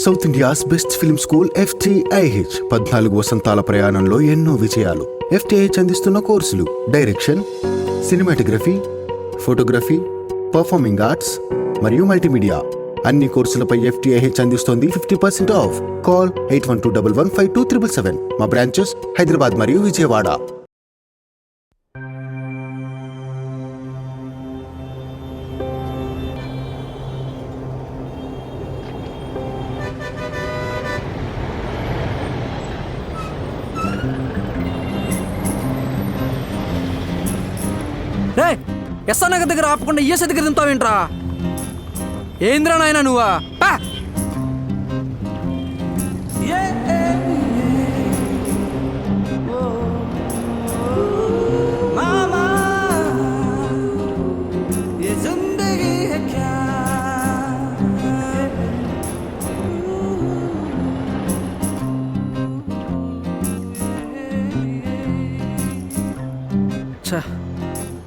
South India's best film school FTIH 14 వసంతాల ప్రయాణంలో ఎన్నో విజయాలు. FTIH అందిస్తున్న కోర్సులు direction, cinematography, photography, performing arts మరియు మల్టీమీడియా. అన్ని కోర్సులపై FTIH అందిస్తోంది 50% ఆఫ్. కాల్ 8121152777. మా బ్రాంచెస్ హైదరాబాద్ మరియు విజయవాడ. ఎస్ఆర్ నగర్ దగ్గర ఆపకుండా ఈఎస్ఐ దగ్గర దింపుతావేంట్రా? ఏంద్రా నాయన నువ్వా?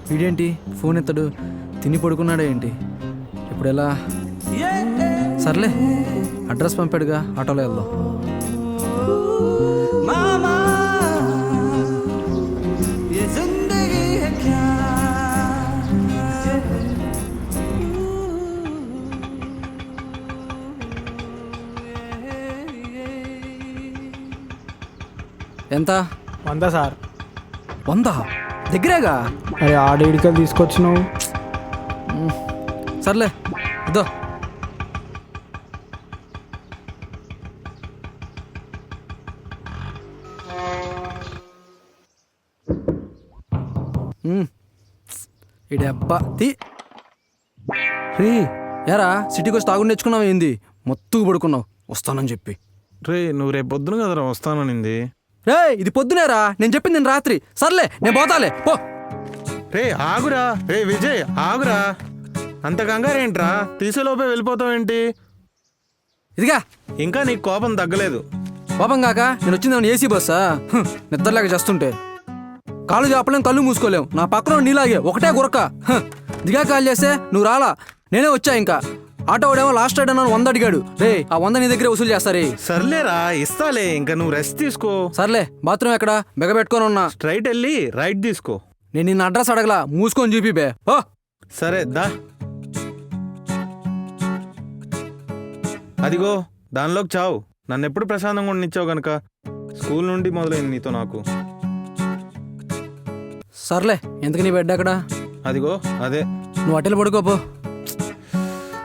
వీడేంటి ఫోన్ ఎత్తడు? తిని పడుకున్నాడా ఏంటి? ఇప్పుడు ఎలా? సర్లే, అడ్రస్ పంపాడుగా, ఆటోలో వెళ్దాం. ఎంత? 100 సార్. 100? దగ్గరేగా. అరే ఆడేడికలు తీసుకొచ్చినావు. సర్లే ఇదో. ఇడే అబ్బా తీ. రే యారా, సిటీకి వచ్చి తాగుండి తెచ్చుకున్నావు ఏంది? మొత్తుకు పడుకున్నావు వస్తానని చెప్పి. రే నువ్వు రేపు పొద్దున కదరా వస్తాననింది. రే ఇది పొద్దునేరా, నేను చెప్పింది నేను రాత్రి. సర్లే నేను పోతాలే పో. రే ఆగురా, రే విజయ్ ఆగురా, అంత కంగారేంట్రా? తీసేలోపే వెళ్ళిపోతావేంటి? ఇదిగా ఇంకా నీకు కోపం తగ్గలేదు. పాపం కాక నేను వచ్చింది ఏసీ బస్సా? నిద్రలేక చేస్తుంటే కాళ్ళు చేపలేం, కళ్ళు మూసుకోలేం. నా పక్కన నీలాగే ఒకటే గురక. దిగా కాల్ చేస్తే నువ్వు రాలా, నేనే వచ్చా. ఇంకా ఆటో వాడేమో లాస్ట్ రైడ్ అన్నాను 100 అడిగాడు. రే ఆ 100 నీ దగ్గరే వసూలు చేస్తారే. సర్లేరా ఇస్తాలే, ఇంకా నువ్వు రెస్ట్ తీసుకో. సర్లే, బాత్రూమ్ ఎక్కడ? బెగ పెట్టుకొని ఉన్నా. స్ట్రైట్ వెళ్ళి రైట్ తీసుకో. నేను నిన్న అడ్రస్ అడగలా, మూసుకొని చూపి బే. ఓ సరే దా. అదిగో దానిలోకి చావు. నన్ను ఎప్పుడు ప్రశాంతంగా ఉండనిచ్చావు గనక. స్కూల్ నుండి మొదలైంది నీతో నాకు. సర్లే, ఎందుకు నీ బెడ్ అక్కడ? అదిగో అదే. నువ్వు అట్టెలు పడుకోపో.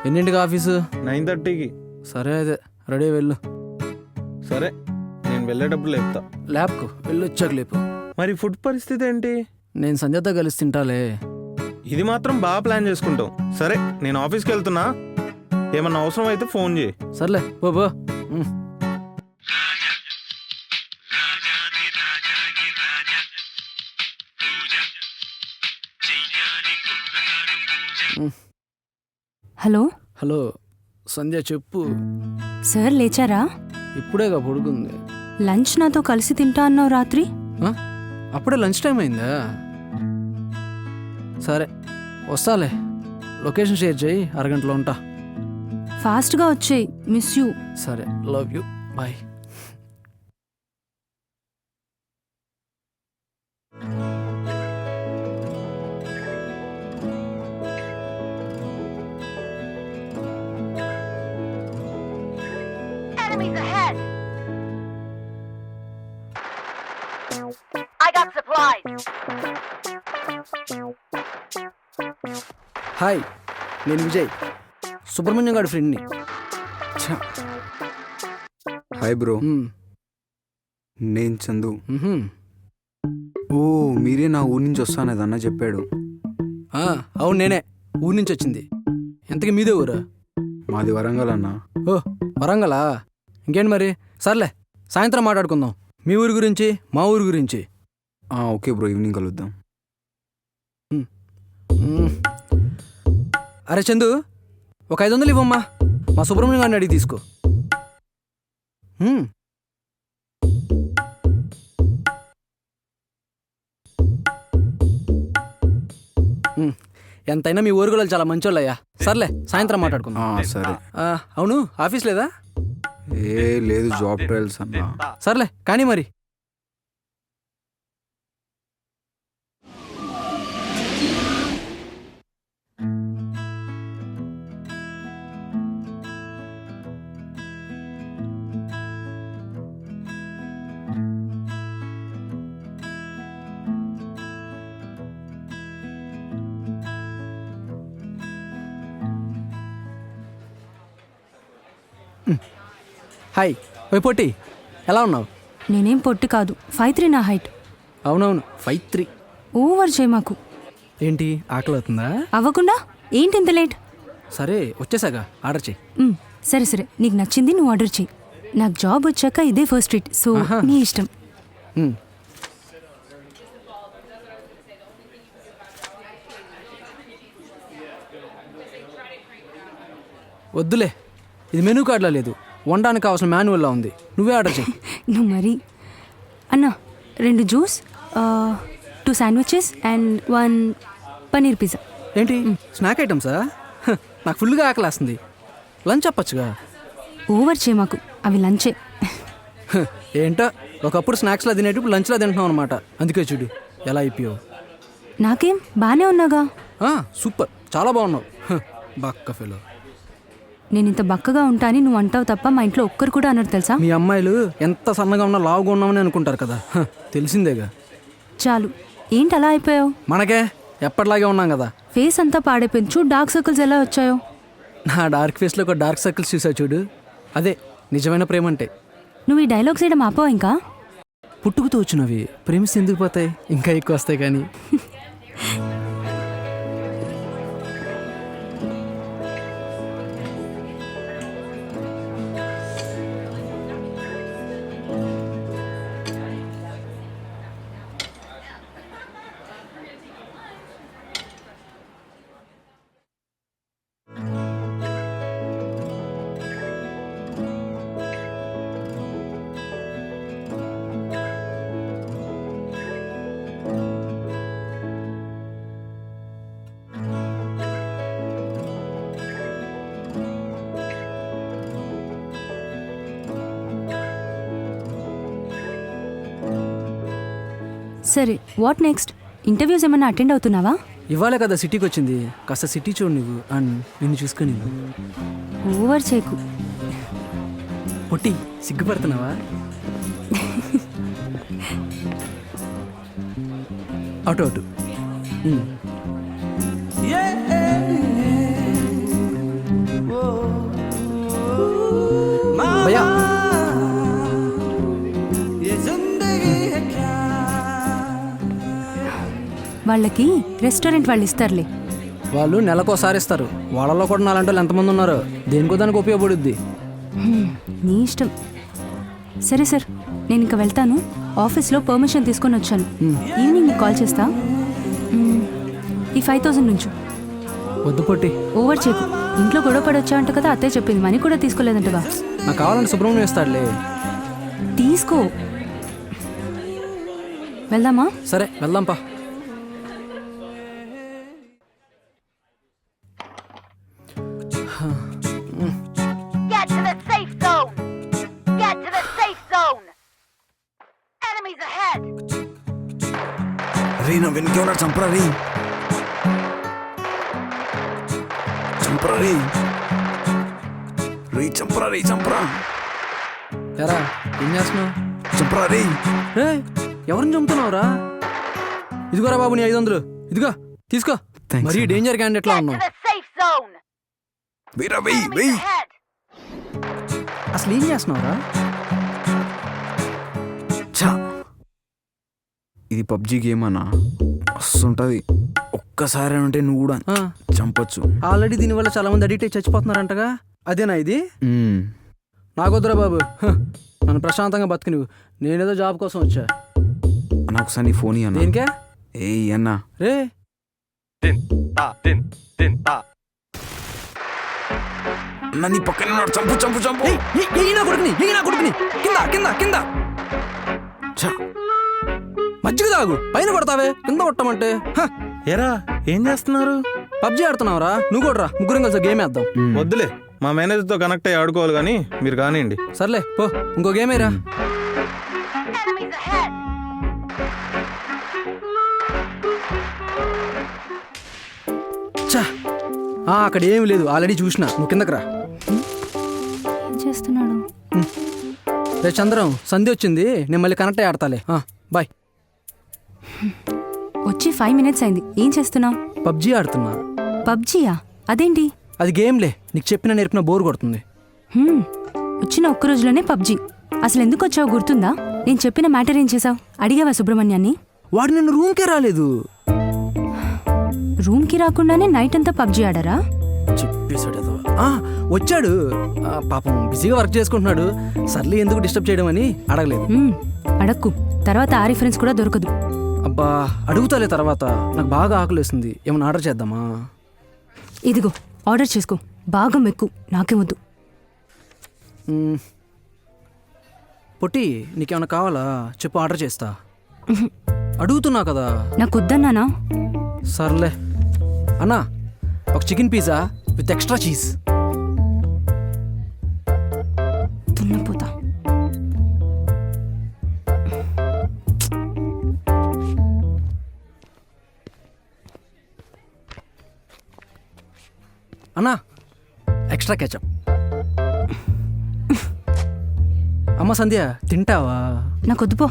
ఎన్నింటికి ఆఫీసు? 9:30కి. సరే అదే రెడీ వెళ్ళు. సరే నేను వెళ్ళేటప్పుడు లేపుతా. ల్యాబ్కు వెళ్ళి వచ్చాక లేపు. మరి ఫుడ్ పరిస్థితి ఏంటి? నేను సంధ్యతో కలిసి తింటాలే. ఇది మాత్రం బాగా ప్లాన్ చేసుకుంటాం. సరే నేను ఆఫీస్కి వెళ్తున్నా, ఏమన్నా అవసరం అయితే ఫోన్ చేయి. సర్లే పో పో. హలో హలో సంధ్య చెప్పు. సార్ లేచారా? ఇప్పుడేగా పడుకుంది. లంచ్ నాతో కలిసి తింటా అన్నావు రాత్రి. అప్పుడే లంచ్ టైం అయిందా? సరే వస్తాలే, లొకేషన్ షేర్ చేయి, అరగంటలో ఉంటా. ఫాస్ట్గా వచ్చేయి, మిస్ యూ. సరే, love you, bye. Enemies ahead! I got supplies! హాయ్, నేను విజయ్, సుబ్రహ్మణ్యం గారి ఫ్రెండ్ని. హాయ్ బ్రో, నేను చందు. ఓ మీరే నా ఊరి నుంచి వస్తానది అన్న చెప్పాడు. అవును నేనే, ఊరి నుంచి వచ్చింది. ఎంతకీ మీదే ఊరా? మాది వరంగల్ అన్న. ఓ వరంగలా, ఇంకేంటి మరి. సర్లే సాయంత్రం మాట్లాడుకుందాం, మీ ఊరి గురించి మా ఊరి గురించి. ఓకే బ్రో, ఈవినింగ్ కలుద్దాం. అరే చందు, ఒక 500 ఇవ్వమ్మా, మా సుబ్రహ్మణ్యం గారిని అడిగి తీసుకో. ఎంతైనా మీ ఊరుగులో చాలా మంచోళ్ళయ్యా. సర్లే సాయంత్రం మాట్లాడుకుందాం. సరే. అవును ఆఫీస్ లేదా? ఏ లేదు, జాబ్ ట్రయల్స్ అన్నా. సర్లే కానీ మరి హాయ్ ఓయ్ పొట్టి ఎలా ఉన్నావు? నేనేం పొట్టి కాదు, 5'3" నా హైట్. అవునవును 5'3". ఓవర్ చేయి మాకు. ఏంటి ఆకలి అవుతుందా? అవ్వకుండా ఏంటి ఇంత లేట్? సరే వచ్చేసాగా ఆర్డర్ చేయి. సరే సరే, నీకు నచ్చింది నువ్వు ఆర్డర్ చేయి. నాకు జాబ్ వచ్చాక ఇదే ఫస్ట్ ట్రీట్, సో ఆహా. నీ ఇష్టం. మ్. వద్దులే, ఇది మెనూ కార్డులో లేదు, వండడానికి కావాల్సిన మాన్యువల్లో ఉంది. నువ్వే ఆర్డర్ చేయి. నువ్వు మరి అన్నా 2 juice, 2 sandwiches and 1 paneer pizza. ఏంటి స్నాక్ ఐటమ్సా? హ, నాకు ఫుల్గా ఆకలేస్తుంది. లంచ్ చెప్పచ్చుగా. ఓవర్ చేయి మాకు, అవి లంచే. హ, ఏంటో ఒకప్పుడు స్నాక్స్లో తినేటప్పుడు లంచ్లో తింటున్నాం అనమాట. అందుకే చూడు ఎలా అయిపోయావు. నాకేం బాగానే ఉన్నాగా. సూపర్, చాలా బాగున్నావు. హ, బక్క ఫెలో. నేను ఇంత బక్కగా ఉంటా అని నువ్వు అంటావు తప్ప మా ఇంట్లో ఒక్కరు కూడా అన్నారు తెలుసా? మీ అమ్మాయిలు ఎంత సన్నగా ఉన్నా లావుగా ఉన్నామని అనుకుంటారు కదా. హ, తెలిసిందేగా. చాలు, ఏంటి అలా అయిపోయావు? మనకే ఎప్పటిలాగే ఉన్నాం కదా. ఫేస్ అంతా పాడైపోయింది చూడు, డార్క్ సర్కిల్స్ ఎలా వచ్చాయో. నా డార్క్ ఫేస్లో ఒక డార్క్ సర్కిల్స్ చూసావు చూడు, అదే నిజమైన ప్రేమ అంటే. నువ్వు ఈ డైలాగ్స్ వేయడం ఆపావా ఇంకా? పుట్టుకుతూ వచ్చినవి ప్రేమిస్తే ఎందుకు పోతాయి, ఇంకా ఎక్కువ వస్తాయి కానీ. సరే, వాట్ నెక్స్ట్? ఇంటర్వ్యూస్ ఏమైనా అటెండ్ అవుతున్నావా? ఇవాళే కదా సిటీకి వచ్చింది, కాస్త సిటీ చూడు నువ్వు అండ్ నిన్ను చూసుకొని. ఓవర్ చేయకు. పొట్టి సిగ్గుపడుతున్నావా? అటు అటు. భయ్యా వాళ్ళకి రెస్టారెంట్ వాళ్ళు ఇస్తారులే. వాళ్ళు నెలకోసారి ఇస్తారు. వాళ్ళలో కూడా నాలంటి వాళ్ళు ఎంతమంది ఉన్నారు, దేనికో దానికి ఉపయోగపడుద్ది. నీ ఇష్టం. సరే సార్, నేను ఇంకా వెళ్తాను. ఆఫీస్లో పర్మిషన్ తీసుకొని వచ్చాను. ఈవినింగ్ నీకు కాల్ చేస్తా. ఈ 5,000 నుంచి వద్దు పొట్టి. ఓవర్ చేయకు. ఇంట్లో గొడవ పడొచ్చా అంట కదా, అత్తే చెప్పింది. మనీ కూడా తీసుకోలేదంటగా. నాకు కావాలంటే సుబ్రహ్మణ్యం ఇస్తాడులే. తీసుకో. వెళ్దామా? సరే వెళ్దాంపా. Get to the safe zone! Get to the safe zone! Enemies ahead! రే, నా వెనకే ఉన్నాడు, చంపరా రే, చంపరా రే, రే చంపరా రే, చంపరా, ఎరా ఏం చేస్తున్నావు? చంపరా రే. రే ఎవరిని చంపుతున్నావురా? ఇదిగోరా బాబు నీ 500. ఇదిగో తీసుకో. Thanks, మరీ అన్న. Danger candidate law Get to ఉన్నావు. the safe zone! వెయ్యిరా, వెయ్యి, Enemies వెయ్యి. ahead! అసలు ఏం చేస్తున్నావురా? ఛా, ఇది పబ్జి గేమ్ అన్నా, వస్తుంటది. ఒక్కసారి అంటే నువ్వు కూడా చంపొచ్చు. ఆల్రెడీ దీనివల్ల చాలా మంది అడిక్ట్ అయి చచ్చిపోతున్నారంటగా. అదేనా ఇది? నాకొద్దురా బాబు. నన్ను ప్రశాంతంగా బతుకు నువ్వు. నేనేదో జాబ్ కోసం వచ్చా. అన్న ఒకసారి నీ ఫోన్ అన్న. దేనికే? ఏ అన్నా, రే అన్న నీ పక్కనే ఉన్నాడు, చంపు చంపు చంపు. నా కొడుకుని కింద కింద కింద. ఛా, మజ్జిగ తాగు, పైన కొడతావే, కింద కొట్టమంటే. ఎరా ఏం చేస్తున్నారు? పబ్జి ఆడుతున్నావురా, నువ్వు కూడా రా, ముగ్గురం కలిసి గేమ్ వేద్దాం. వద్దులే, మా మేనేజర్తో కనెక్ట్ అయ్యి ఆడుకోవాలి కానీ మీరు కానివ్వండి. సర్లే పో, ఇంకో గేమ్ రా. Enemies ahead! చా అక్కడ ఏమి లేదు, ఆల్రెడీ చూసిన. నువ్వు కిందకి రా. ఏం చేస్తున్నాడు? రే చంద్రం, సంధి వచ్చింది, నేను మళ్ళీ కనెక్ట్ అయ్యి ఆడతాలే. బాయ్. వచ్చి 5 minutes అయింది. ఏం చేస్తున్నావు? పబ్జీ ఆడుతున్నా. పబ్జీయా? అదేంటి? అది గేమ్లే, నీకు చెప్పిన నేర్పిన బోర్ కొడుతుంది. వచ్చిన ఒక్క రోజులోనే పబ్జీ. అసలు ఎందుకు వచ్చావు గుర్తుందా? నేను చెప్పిన మ్యాటర్ ఏం చేసావు? అడిగావా సుబ్రహ్మణ్యాన్ని? వాడు నిన్ను రూమ్కే రాలేదు. రూమ్కి రాకుండానే నైట్ అంతా పబ్జీ ఆడారా? చెప్పేశాడు ఏదో. వచ్చాడు, పాపం బిజీగా వర్క్ చేసుకుంటున్నాడు. సర్లే ఎందుకు డిస్టర్బ్ చేయడం అని అడగలేదు. అడక్కు, తర్వాత ఆ రిఫరెన్స్ కూడా దొరకదు. అబ్బా అడుగుతాలే తర్వాత. నాకు బాగా ఆకలిస్తుంది, ఏమైనా ఆర్డర్ చేద్దామా? ఇదిగో ఆర్డర్ చేసుకో, బాగా మెక్కు, నాకే వద్దు. పొట్టి నీకేమైనా కావాలా చెప్పు, ఆర్డర్ చేస్తా. అడుగుతున్నా కదా. నాకు వద్దన్నానా? సర్లే అన్నా, ఒక chicken pizza with extra cheese. తున్నపోతా. అన్నా ఎక్స్ట్రా ketchup. అమ్మ సంధ్య తింటావా? నాకు వద్దు పో.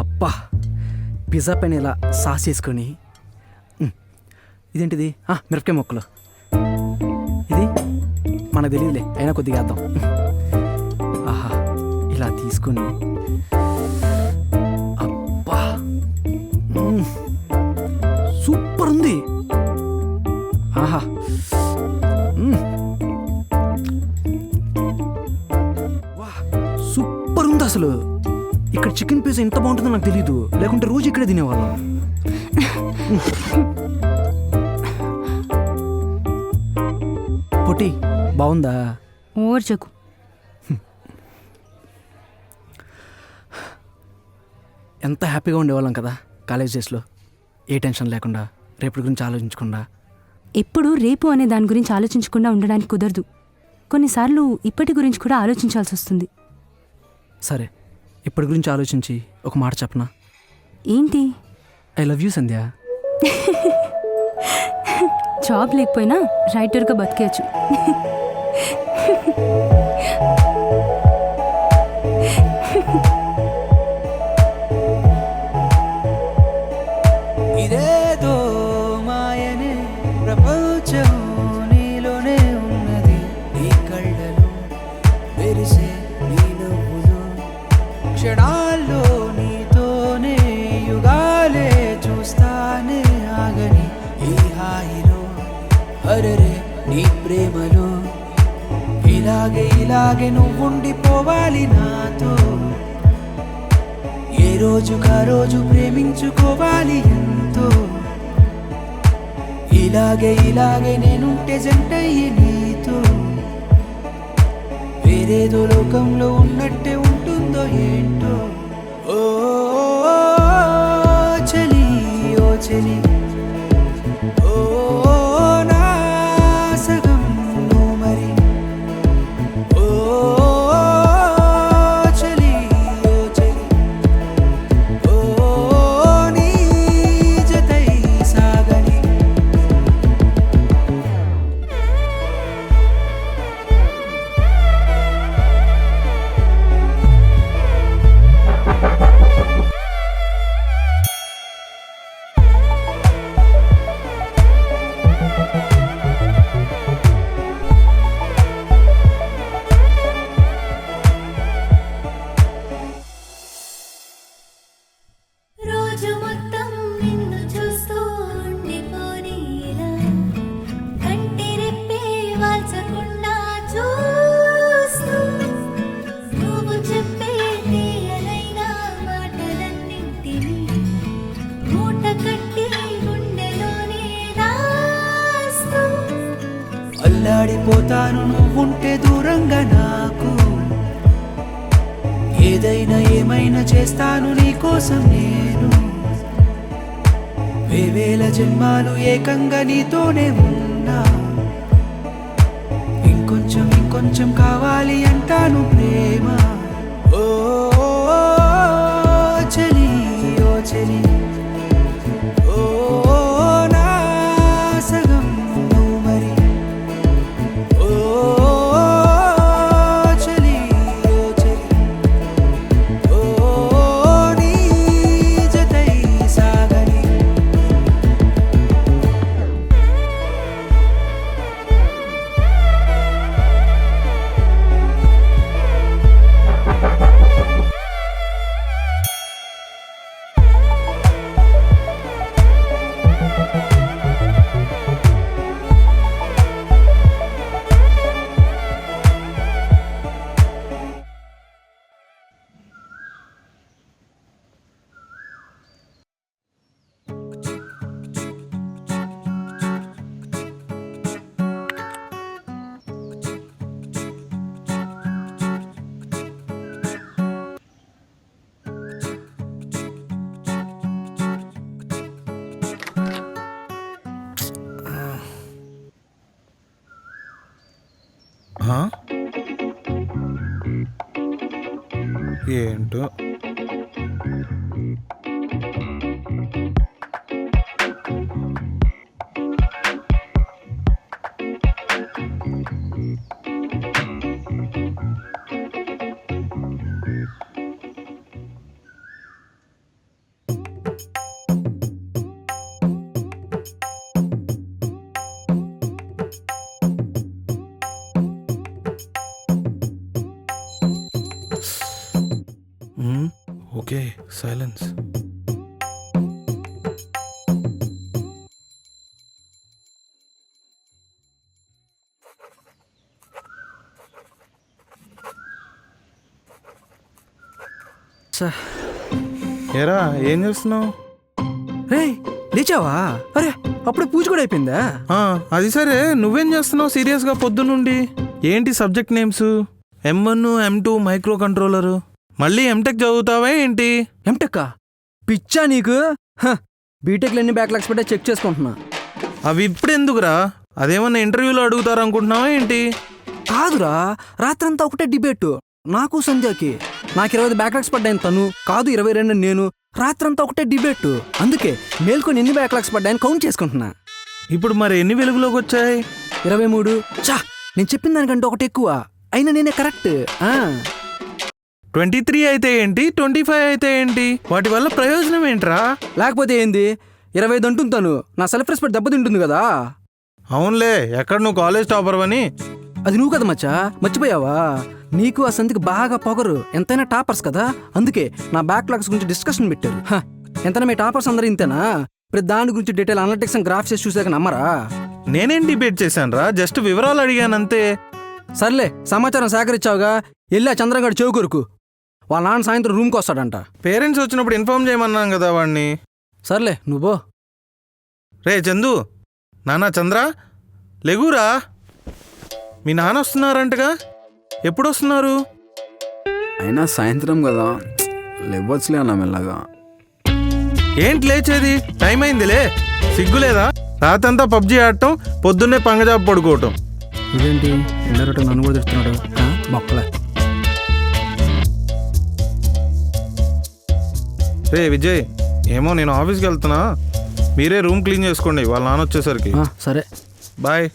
అబ్బా పిజ్జా పైన ఇలా సాస్ వేసుకొని. ఇదేంటిది? మిరపకాయ ముక్కలు. ఇది మనకు తెలియదులే, అయినా కొద్దిగా వేద్దాం. ఆహా ఇలా తీసుకొని. అబ్బా సూపర్ ఉంది. ఆహా వా సూపర్ ఉంది అసలు. ఇక్కడ చికెన్ పిజ్జా ఎంత బాగుంటుందో నాకు తెలీదు, లేకుంటే రోజు ఇక్కడే తినేవాళ్ళం. పొట్టి బాగుందా? ఓవర్ చెక్కు. ఎంత హ్యాపీగా ఉండేవాళ్ళం కదా కాలేజ్ డేస్లో. ఏ టెన్షన్ లేకుండా, రేపటి గురించి ఆలోచించకుండా. ఎప్పుడు రేపు అనే దాని గురించి ఆలోచించకుండా ఉండడానికి కుదరదు. కొన్నిసార్లు ఇప్పటి గురించి కూడా ఆలోచించాల్సి వస్తుంది. సరే ఇప్పటి గురించి ఆలోచించి ఒక మాట చెప్పనా? ఏంటి? I love you Sandhya. Job లేకపోయినా రైటర్గా బతికేయచ్చు. ఇదేదో మాయనే ప్రపంచం నీలోనే ఉన్నది. నీ కళ్ళలో మెరిసే నీ నవ్వులో క్షణాల్లో నీతోనే యుగాలే చూస్తానే ఆగని ఈ హాయిలో. అరెరే నీ ప్రేమలో ఇలాగే నువ్వుండిపోవాలి నాతో. ఏ రోజుగా రోజు ప్రేమించుకోవాలి ఎంతో. ఇలాగే నేనుంటే జంటయ్యి నీతో. వేరేదో లోకంలో ఉన్నట్టే ఉంటుందో ఏంటో. ఓ చలి ఓ చలి, ఓ నా సగం నువ్వు మరి. ఓ చలి ఓ చలి, ఓ నీ జతై సాగని. రోజు మొత్తం నిన్ను చూస్తూ ఉండిపోనీలా, కంటి రెప్పే వాల్చకుండా చూస్తూ, నువ్వు చెప్పే తీయనైన మాటలన్నింటినీ మూట కట్టి గుండెలోనే దాస్తూ. అల్లాడిపోతాను నువ్వుంటే దూరంగా నాకు. ఏదైనా ఏమైనా చేస్తాను నీకోసం నేను. వేవేల జన్మాలు ఏకంగా నీతోనే ఉన్నా ఇంకొంచెం ఇంకొంచెం కావాలి అంటాను ప్రేమ ఓ చలి ఓ చలి ఓ నా సగం నువ్వు మరి ఓ చలి ఓ చలి ఓ నీ జతై సాగని ఆ? ఏంటో ఓకే సైలెన్స్ ఏరా ఏం చేస్తున్నావు? రే లేచావా? అరే అప్పుడే పూజ కూడా అయిపోయిందా? అది సరే, నువ్వేం చేస్తున్నావు సీరియస్గా పొద్దున్నుండి? ఏంటి subject names? M1 M2 micro controller, మళ్ళీ ఎంటెక్ చదువుతావా ఏంటి? ఎంటెక్కా? పిచ్చా నీకు? బీటెక్లో ఎన్ని బ్యాక్లాగ్స్ పెట్టా చెక్ చేసుకుంటున్నా. అవి ఇప్పుడు ఎందుకురా? అదేమన్నా ఇంటర్వ్యూలో అడుగుతారు అనుకుంటున్నావా ఏంటి? కాదురా, రాత్రంతా ఒకటే డిబేట్ నాకు సంధ్యకి. నాకు 20 బ్యాక్లాగ్స్ పడ్డాయని తను, కాదు 22 నేను. రాత్రంతా ఒకటే డిబేట్. అందుకే మేల్కొని ఎన్ని బ్యాక్లాగ్స్ పడ్డాయని కౌంట్ చేసుకుంటున్నా. ఇప్పుడు మరి ఎన్ని వెలుగులోకి వచ్చాయి? 23. చా, నేను చెప్పిన దానికంటే ఒకటి ఎక్కువ. అయినా నేనే కరెక్ట్. 23 అయితే ఏంటి, 25 అయితే ఏంటి? వాటి వల్ల ప్రయోజనం ఏంట్రా? లేకపోతే ఏంది? 25 అంటుంది తను. నా సెల్ఫ్ రెస్పెక్ట్ దెబ్బతింటుంది కదా. అవునులే, ఎక్కడ నువ్వు కాలేజ్ టాపర్ అని. అది నువ్వు కదా మచ్చా, మర్చిపోయావా? నీకు ఆ సంధికి బాగా పొగరు. ఎంతైనా టాపర్స్ కదా, అందుకే నా బ్యాక్లాగ్స్ గురించి డిస్కషన్ పెట్టారు. ఎంతైనా మీ టాపర్స్ అందరూ ఇంతేనా? ప్రతి దాని గురించి డీటెయిల్ అనలిటిక్స్ అండ్ గ్రాఫ్స్ చేసి చూసాక నమ్మరా? నేనేం డిబేట్ చేశానురా, జస్ట్ వివరాలు అడిగానంతే. సర్లే, సమాచారం సేకరించావుగా, వెళ్ళి ఆ చంద్రంగాడు చెవు కొరుకు. వాళ్ళ నాన్న సాయంత్రం రూమ్కి వస్తాడంట. పేరెంట్స్ వచ్చినప్పుడు ఇన్ఫార్మ్ చేయమన్నాను కదా వాడిని. సర్లే నువ్వు. రే చందు, నానా చంద్ర, లెగురా. మీ నాన్న వస్తున్నారంటగా, ఎప్పుడు వస్తున్నారు? అయినా సాయంత్రం కదా, లేవచ్చులే అన్న మెల్లగా. ఏంటి లేచేది? టైం అయిందిలే, సిగ్గులేదా? రాతంతా పబ్జీ ఆడటం, పొద్దున్నే పంగజాబ్ పడుకోవటం. ఇదేంటి ఇండైరెక్ట్ నన్ను కూడా తిడుతున్నాడు? మొక్కలే. రే విజయ్, ఏమో నేను ఆఫీస్కి వెళ్తున్నా, మీరే రూమ్ క్లీన్ చేసుకోండి వాళ్ళ నాన్న వచ్చేసరికి. సరే బాయ్.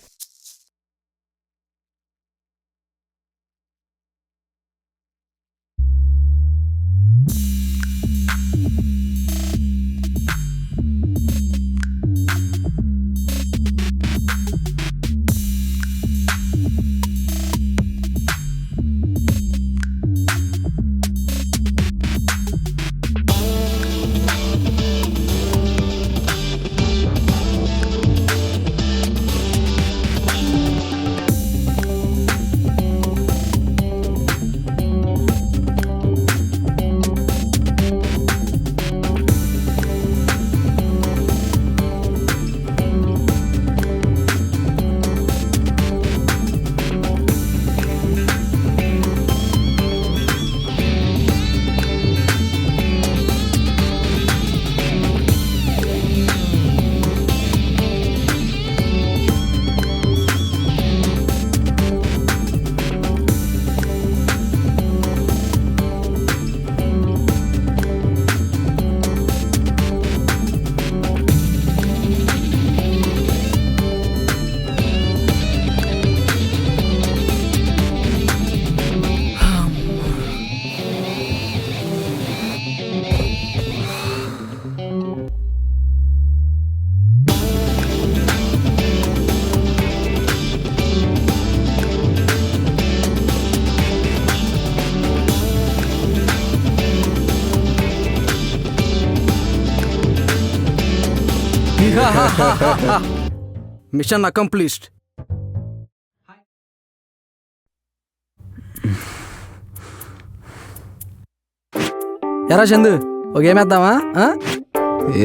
మిషన్ అకంప్లీస్డ్. ఎరా చందు ఒక ఏమేద్దామా?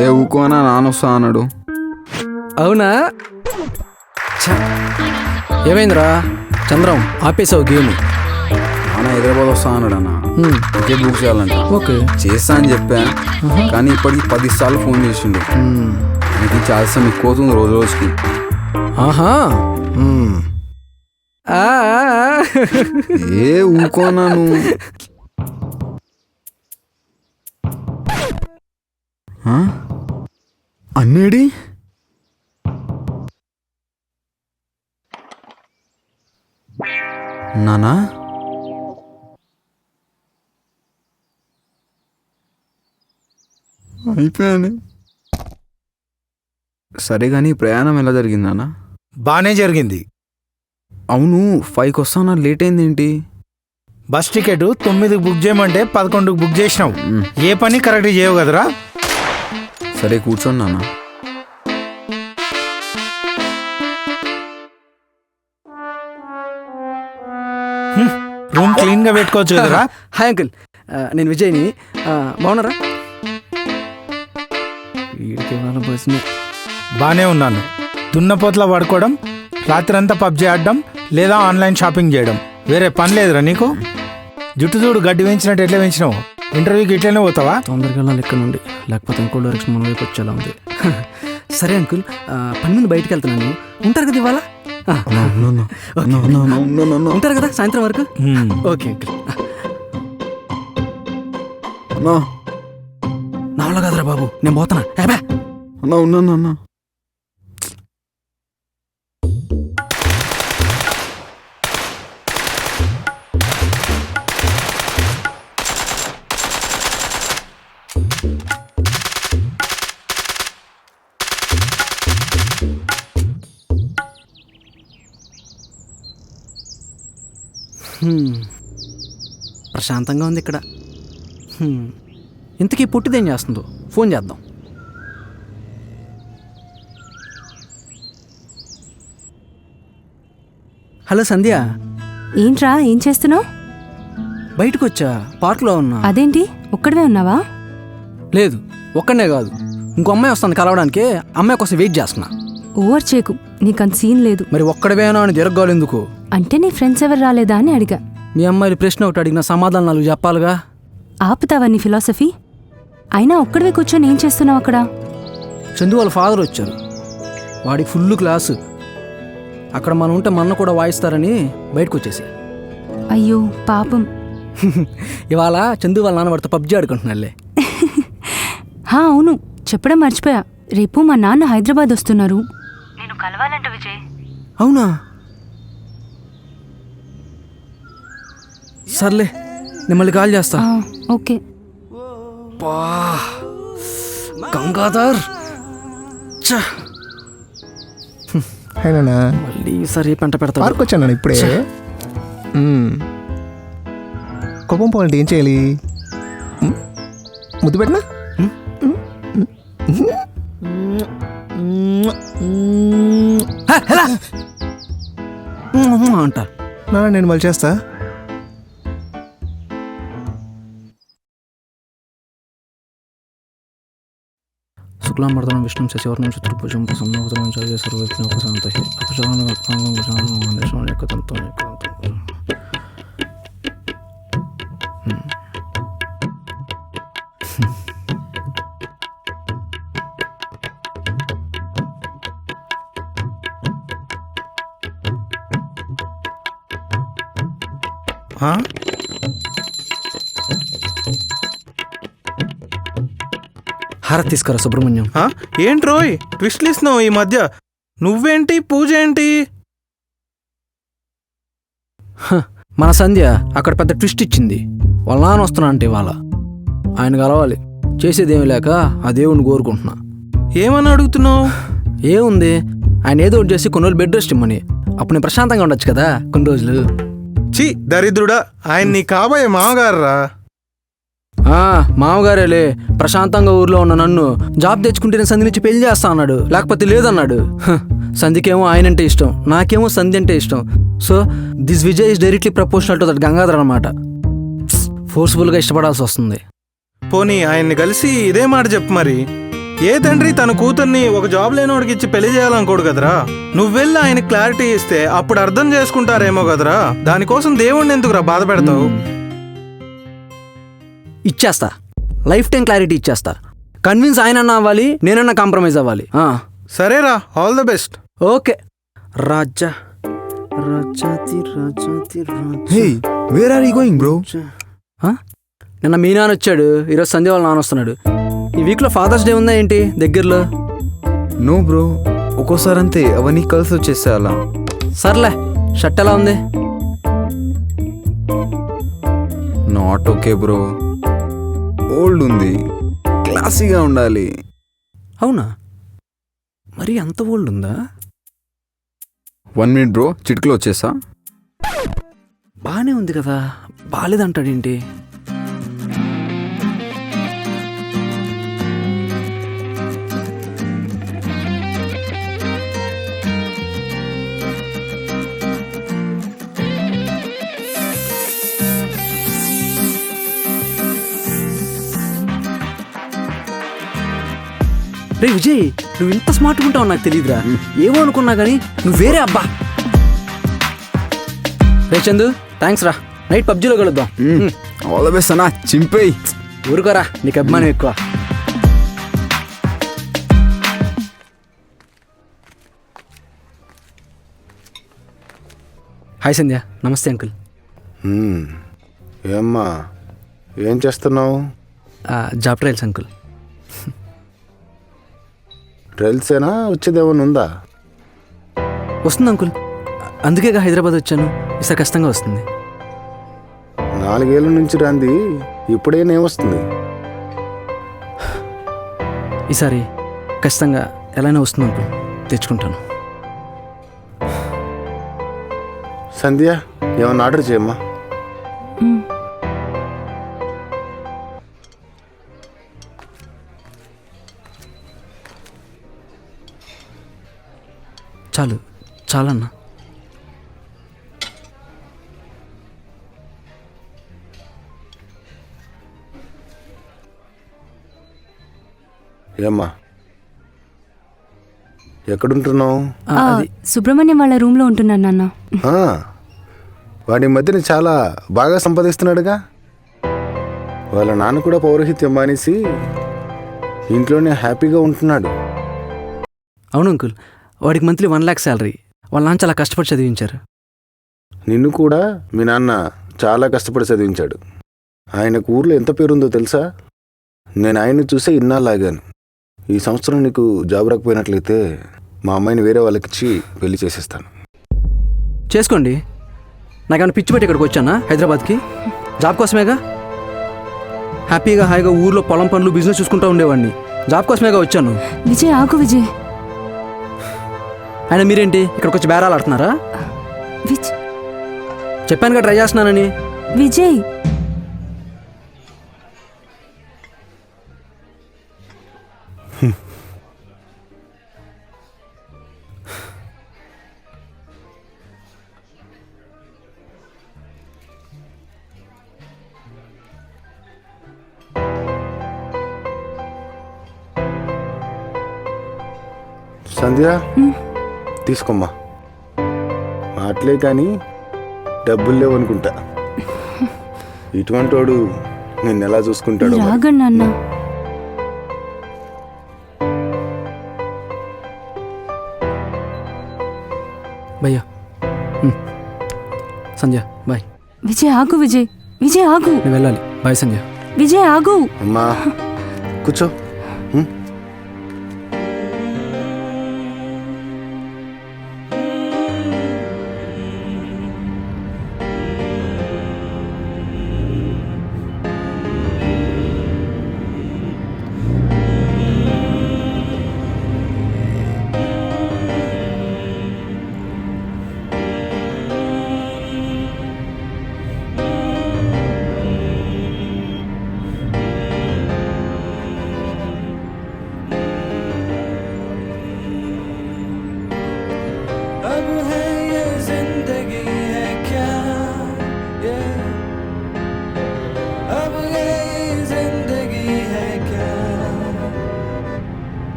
ఏ ఊకోనా నానొస్తా అన్నాడు. అవునా? ఏమైందిరా చంద్రం, ఆపేసావు గేమ్? నాన్న హైదరాబాద్ వస్తా అన్నాడు అన్న. టికెట్ బుక్ చేయాలంట. ఓకే చేస్తా అని చెప్పా, కానీ ఇప్పటికి 10 సార్లు ఫోన్ చేసిండు. నాకు చాలా ఎక్కువ అవుతుంది రోజు రోజుకి. ఆహా. ఏ ఊకోనాను. అన్నేడి నానా? అయిపోయాను. సరే కానీ ప్రయాణం ఎలా జరిగింది నాన్న? బానే జరిగింది. అవును 5కి వస్తానా, లేట్ అయింది ఏంటి? బస్ టికెట్ 9కి బుక్ చేయమంటే 11కి బుక్ చేసినావు. ఏ పని కరెక్ట్ చేయవు కదరా. సరే కూర్చోండి నాన్న. రూమ్ క్లీన్ గా పెట్టుకోవచ్చు కదరా. హాయ్ అంకుల్, నేను విజయ్ని. బాగున్నారా? వీడికి వాళ్ళ బస్ని. బానే ఉన్నాను. దున్నపోతలా పడుకోవడం, రాత్రంతా పబ్జీ ఆడడం, లేదా ఆన్లైన్ షాపింగ్ చేయడం. వేరే పని లేదురా నీకు? జుట్టు చూడు గడ్డి వేయించినట్టు ఎట్లా వేయించినావు? ఇంటర్వ్యూకి ఇట్లనే పోతావా? తొందరగా వెళ్ళాలి ఇక్కడ నుండి, లేకపోతే ఇంకో డైరెక్షన్ మన వైపు వచ్చేలా ఉంది. సరే అంకుల్, పని మీద బయటకు వెళ్తున్నాను. ఉంటారు కదా ఇవాళ? ఉంటారు కదా సాయంత్రం వరకు? Okay uncle. నా వల్ల కదరా బాబు, నేను పోతున్నా. అన్నా ఉన్నాను అన్న. ప్రశాంతంగా ఉంది ఇక్కడ. ఇంతకీ పుట్టిదేం చేస్తుందో ఫోన్ చేద్దాం. హలో సంధ్య. ఏంట్రా ఏం చేస్తున్నావు? బయటకు వచ్చా, పార్క్లో ఉన్నా. అదేంటి ఒక్కడివే ఉన్నావా? లేదు, ఒక్కడనే కాదు, ఇంకో అమ్మాయి వస్తుంది కలవడానికి. అమ్మాయి కోసం వెయిట్ చేస్తున్నా. ఓవర్ చేకు, నీకంత సీన్ లేదు. మరి ఒక్కడవేనా అని తిరగాలి ఎందుకు? అంటే నీ ఫ్రెండ్స్ ఎవరు రాలేదా అని అడిగా. మీ అమ్మాయి ప్రశ్న ఒకటి అడిగిన సమాధానం 4 చెప్పాలిగా. ఆపుతావా నీ ఫిలాసఫీ? అయినా ఒక్కడివే కూర్చొని ఏం చేస్తున్నావు అక్కడ? చందు వాళ్ళ ఫాదర్ వచ్చారు, వాడికి ఫుల్ క్లాసు. అక్కడ మనం ఉంటే మన కూడా వాయిస్తారని బయటకు వచ్చేసి. అయ్యో పాపం. ఇవాళ చందు వాళ్ళ నాన్న వాడితో పబ్జీ ఆడుకుంటున్నాళ్ళే. అవును, చెప్పడం మర్చిపోయా. రేపు మా నాన్న హైదరాబాద్ వస్తున్నారు. నేను కలవాలంట విజయ్. అవునా? సర్లే, నేను మళ్ళీ కాల్ చేస్తా. ఓకే. గంగాధర్ మళ్ళీ ఈసారి పంట పెడతా. పార్క్ వచ్చాను ఇప్పుడే. కోపం పోవాలంటే ఏం చేయాలి? ముద్దు పెట్టినా అంట. నేను మళ్ళీ చేస్తా. శుక్లాంబర్ధనం విష్ణు శశివర్ణం చతుర్భుజం ప్రసన్నవదనం చర్య సర్వజ్ఞ ఉపశాంత హారతి తీసుకురా సుబ్రహ్మణ్యం. ఏంటి రోయ్ ట్విస్ట్లు ఇస్తున్నావు ఈ మధ్య? నువ్వేంటి పూజ ఏంటి? మన సంధ్య అక్కడ పెద్ద ట్విస్ట్ ఇచ్చింది. వాళ్ళ నాన్న వస్తున్నా అంటే ఇవాళ ఆయన కలవాలి. చేసేదేమీ లేక ఆ దేవుణ్ణి కోరుకుంటున్నా. ఏమని అడుగుతున్నావు? ఏముంది, ఆయన ఏదో ఒకటి చేసి కొన్ని రోజులు బెడ్ రెస్ట్ ఇమ్మని. అప్పుడు నేను ప్రశాంతంగా ఉండొచ్చు కదా కొన్ని రోజులు. ఛీ దరిద్రుడా, ఆయన నీ కాబోయే మామగారురా. మామగారేలే ప్రశాంతంగా ఊర్లో ఉన్న నన్ను జాబ్ తెచ్చుకుంటేనే సంధి నుంచి పెళ్లి చేస్తా అన్నాడు, లేకపోతే లేదన్నాడు. సంధికేమో ఆయన అంటే ఇష్టం, నాకేమో సంధి అంటే ఇష్టం. So this Vijay is directly proportional to that Gangadhar అనమాట. ఫోర్స్ఫుల్గా ఇష్టపడాల్సి వస్తుంది. పోనీ ఆయన్ని కలిసి ఇదే మాట చెప్పు మరి. ఏ తండ్రి తన కూతుర్ని ఒక జాబ్ లేనివాడికి ఇచ్చి పెళ్లి చేయాలనుకోడు కదరా. నువ్వు వెళ్ళి ఆయన క్లారిటీ ఇస్తే అప్పుడు అర్థం చేసుకుంటారేమో కదరా. దానికోసం దేవుణ్ణి ఎందుకురా బాధ పెడతావు? ఇచ్చేస్తా, లైఫ్ టైం క్లారిటీ ఇచ్చేస్తా. కన్విన్స్ ఆయనన్నా అవ్వాలి, నేనన్నా కాంప్రమైజ్ అవ్వాలి. సరేరా, all the best. Okay. Raja Rajathi Rajathi hey, where are you going bro? నిన్న మీ నాన్న వచ్చాడు, ఈరోజు సంధ్య వాళ్ళ నాన్న వస్తున్నాడు. ఈ వీక్లో ఫాదర్స్ డే ఉందా ఏంటి దగ్గరలో? నో బ్రో, ఒక్కోసారి అంతే, అవన్నీ కలిసి వచ్చేస్తా అలా. సర్లే, షర్ట్ ఎలా ఉంది? నాట్ ఓకే బ్రో, ఓల్డ్ ఉంది, క్లాసీగా ఉండాలి. అవునా, మరి అంత ఓల్డ్ ఉందా? 1 minute బ్రో, చిటికలో వచ్చేసా. బాగానే ఉంది కదా, బాగాలేదంటాడేంటి? రే విజయ్, నువ్వు ఇంత స్మార్ట్గా ఉంటావు నాకు తెలియదురా. ఏమో అనుకున్నా కానీ నువ్వు వేరే అబ్బా. రే చందు, థ్యాంక్స్ రా. నైట్ పబ్జీలో కలుద్దాం. ఆల్ ద బెస్ట్ అన్నా. చింపేయ్. ఊరుకోరా, నీకు అభిమానం ఎక్కువ. హాయ్ సంధ్య. నమస్తే అంకుల్. ఏమ్మా, ఏం చేస్తున్నావు? Job trials uncle. ట్రైల్సేనా, వచ్చేదేమన్నా ఉందా? వస్తుంది అంకుల్, అందుకేగా హైదరాబాద్ వచ్చాను. ఈసారి కష్టంగా వస్తుంది. 4 ఏళ్ళ నుంచి రాంది ఇప్పుడేనేమొస్తుంది? ఈసారి ఖచ్చితంగా ఎలానే వస్తుంది అంకుల్, తెచ్చుకుంటాను. సంధ్య, ఏమన్నా ఆర్డర్ చేయమ్మా. చాలు చాలన్నా. ఏమ్మా, ఎక్కడుంటున్నావు? సుబ్రహ్మణ్యం వాళ్ళ రూమ్లో ఉంటున్నాను నాన్న. వాడి మధ్యన చాలా బాగా సంపాదిస్తున్నాడుగా. వాళ్ళ నాన్న కూడా పౌరోహిత్యం మానేసి ఇంట్లోనే హ్యాపీగా ఉంటున్నాడు. అవును అంకుల్, వాడికి మంత్లీ 1 lakh శాలరీ. వాళ్ళ నాన్న చాలా కష్టపడి చదివించారు. నిన్ను కూడా మీ నాన్న చాలా కష్టపడి చదివించాడు. ఆయనకు ఊర్లో ఎంత పేరుందో తెలుసా? నేను ఆయన్ని చూసే ఇన్నాళ్ళాగాను. ఈ సంవత్సరం నీకు జాబ్ రాకపోయినట్లయితే మా అమ్మాయిని వేరే వాళ్ళకిచ్చి పెళ్లి చేసేస్తాను. చేసుకోండి. నాకేమైనా పిచ్చి పెట్టి ఇక్కడికి వచ్చానా హైదరాబాద్కి? జాబ్ కోసమేగా. హ్యాపీగా హాయిగా ఊర్లో పొలం పనులు బిజినెస్ చూసుకుంటూ ఉండేవాడిని. జాబ్ కోసమేగా వచ్చాను. విజయ్ ఆగు విజయ్. ఆయన మీరేంటి ఇక్కడికి వచ్చి బేరాలు ఆడుతున్నారా? చెప్పానుగా ట్రై చేస్తున్నానని. విజయ్ సంధ్య, తీసుకోమ్మా. మాటలే కానీ డబ్బులు లేవనుకుంటా. ఇటువంటి వాడు నిన్ను ఎలా చూసుకుంటాడు? రాగండి అన్న. భయ్యా. సంధ్య బాయ్. విజయ్ ఆగు విజయ్. విజయ్ ఆగు. నేను వెళ్ళాలి. బాయ్ సంధ్య. విజయ్ ఆగు. అమ్మా కూర్చో.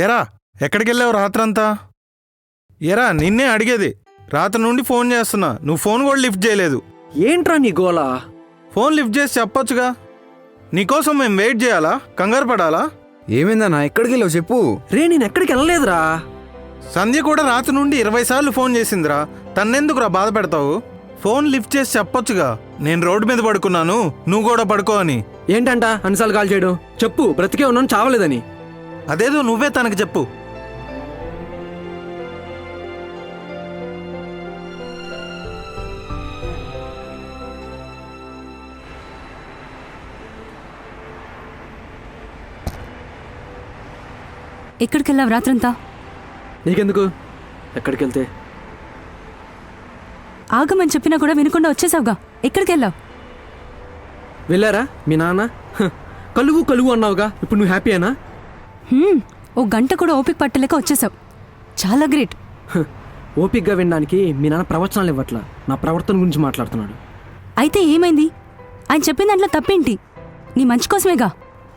ఎరా ఎక్కడికి వెళ్ళావు రాత్రంతా? ఎరా నిన్నే అడిగేది. రాత్రి నుండి ఫోన్ చేస్తున్నా, నువ్వు ఫోన్ కూడా లిఫ్ట్ చేయలేదు. ఏంట్రా నీ గోలా? ఫోన్ లిఫ్ట్ చేసి చెప్పొచ్చుగా. నీకోసం మేము వెయిట్ చేయాలా? కంగారు పడాలా? ఏమైందన్నా, ఎక్కడికి వెళ్ళావు చెప్పు. రే నేను ఎక్కడికి వెళ్ళలేదురా. సంధ్య కూడా రాత్రి నుండి 20 సార్లు ఫోన్ చేసిందిరా. తన్నెందుకురా బాధ పెడతావు? ఫోన్ లిఫ్ట్ చేసి చెప్పొచ్చుగా, నేను రోడ్డు మీద పడుకున్నాను, నువ్వు కూడా పడుకో అని. ఏంటంట అన్నిసార్లు కాల్ చేయడం? చెప్పు బ్రతికే ఉన్నాను, చావలేదని. అదేదో నువ్వే తనకు చెప్పు. ఎక్కడికి వెళ్ళావు రాత్రంతా? నీకెందుకు? ఎక్కడికి వెళ్తే? ఆగమని చెప్పినా కూడా వినకుండా వచ్చేసావుగా. ఎక్కడికి వెళ్ళావు? వెళ్ళారా మీ నాన్న? కలువు కలువు అన్నావుగా, ఇప్పుడు నువ్వు హ్యాపీయేనా? ఓ గంట కూడా ఓపిక పట్టలేక వచ్చేసావు. చాలా గ్రేట్. ఓపికగా వినడానికి మీ నాన్న ప్రవచనాలు ఇవ్వట్లా, నా ప్రవర్తన గురించి మాట్లాడుతున్నాడు. అయితే ఏమైంది? ఆయన చెప్పిన దాంట్లో తప్పేంటి? నీ మంచి కోసమేగా.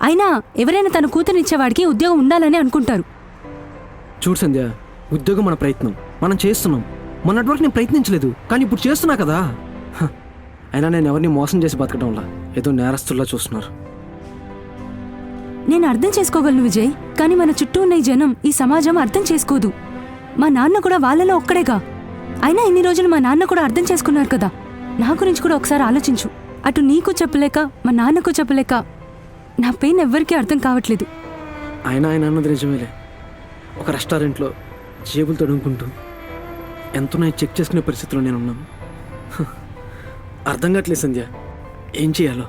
అయినా ఎవరైనా తన కూతురునిచ్చేవాడికి ఉద్యోగం ఉండాలని అనుకుంటారు. చూడు సంధ్య, ఉద్యోగం మన ప్రయత్నం, మనం చేస్తున్నాం. మొన్నటి వరకు నేను ప్రయత్నించలేదు, కానీ ఇప్పుడు చేస్తున్నా కదా. అయినా నేను ఎవరిని మోసం చేసి బతకడంలా ఏదో నేరస్తుల్లా చూస్తున్నారు. నేను అర్థం చేసుకోగలను విజయ్, కానీ మన చుట్టూ ఉన్న ఈ జనం, ఈ సమాజం అర్థం చేసుకోదు. మా నాన్న కూడా వాళ్ళలో ఒక్కడేగా. అయినా ఇన్ని రోజులు మా నాన్న కూడా అర్థం చేసుకున్నారు కదా. నా గురించి కూడా ఒకసారి ఆలోచించు. అటు నీకు చెప్పలేక, మా నాన్నకు చెప్పలేక నా పెయిన్ ఎవ్వరికీ అర్థం కావట్లేదు. ఆయన అన్నది నిజమేలే. ఒక రెస్టారెంట్లో జేబులు తడుముకుంటూ ఎంతున్నాయో చెక్ చేసుకునే పరిస్థితిలో నేను ఉన్నాను. అర్థం కావట్లేదు సంధ్య, ఏం చేయాలో.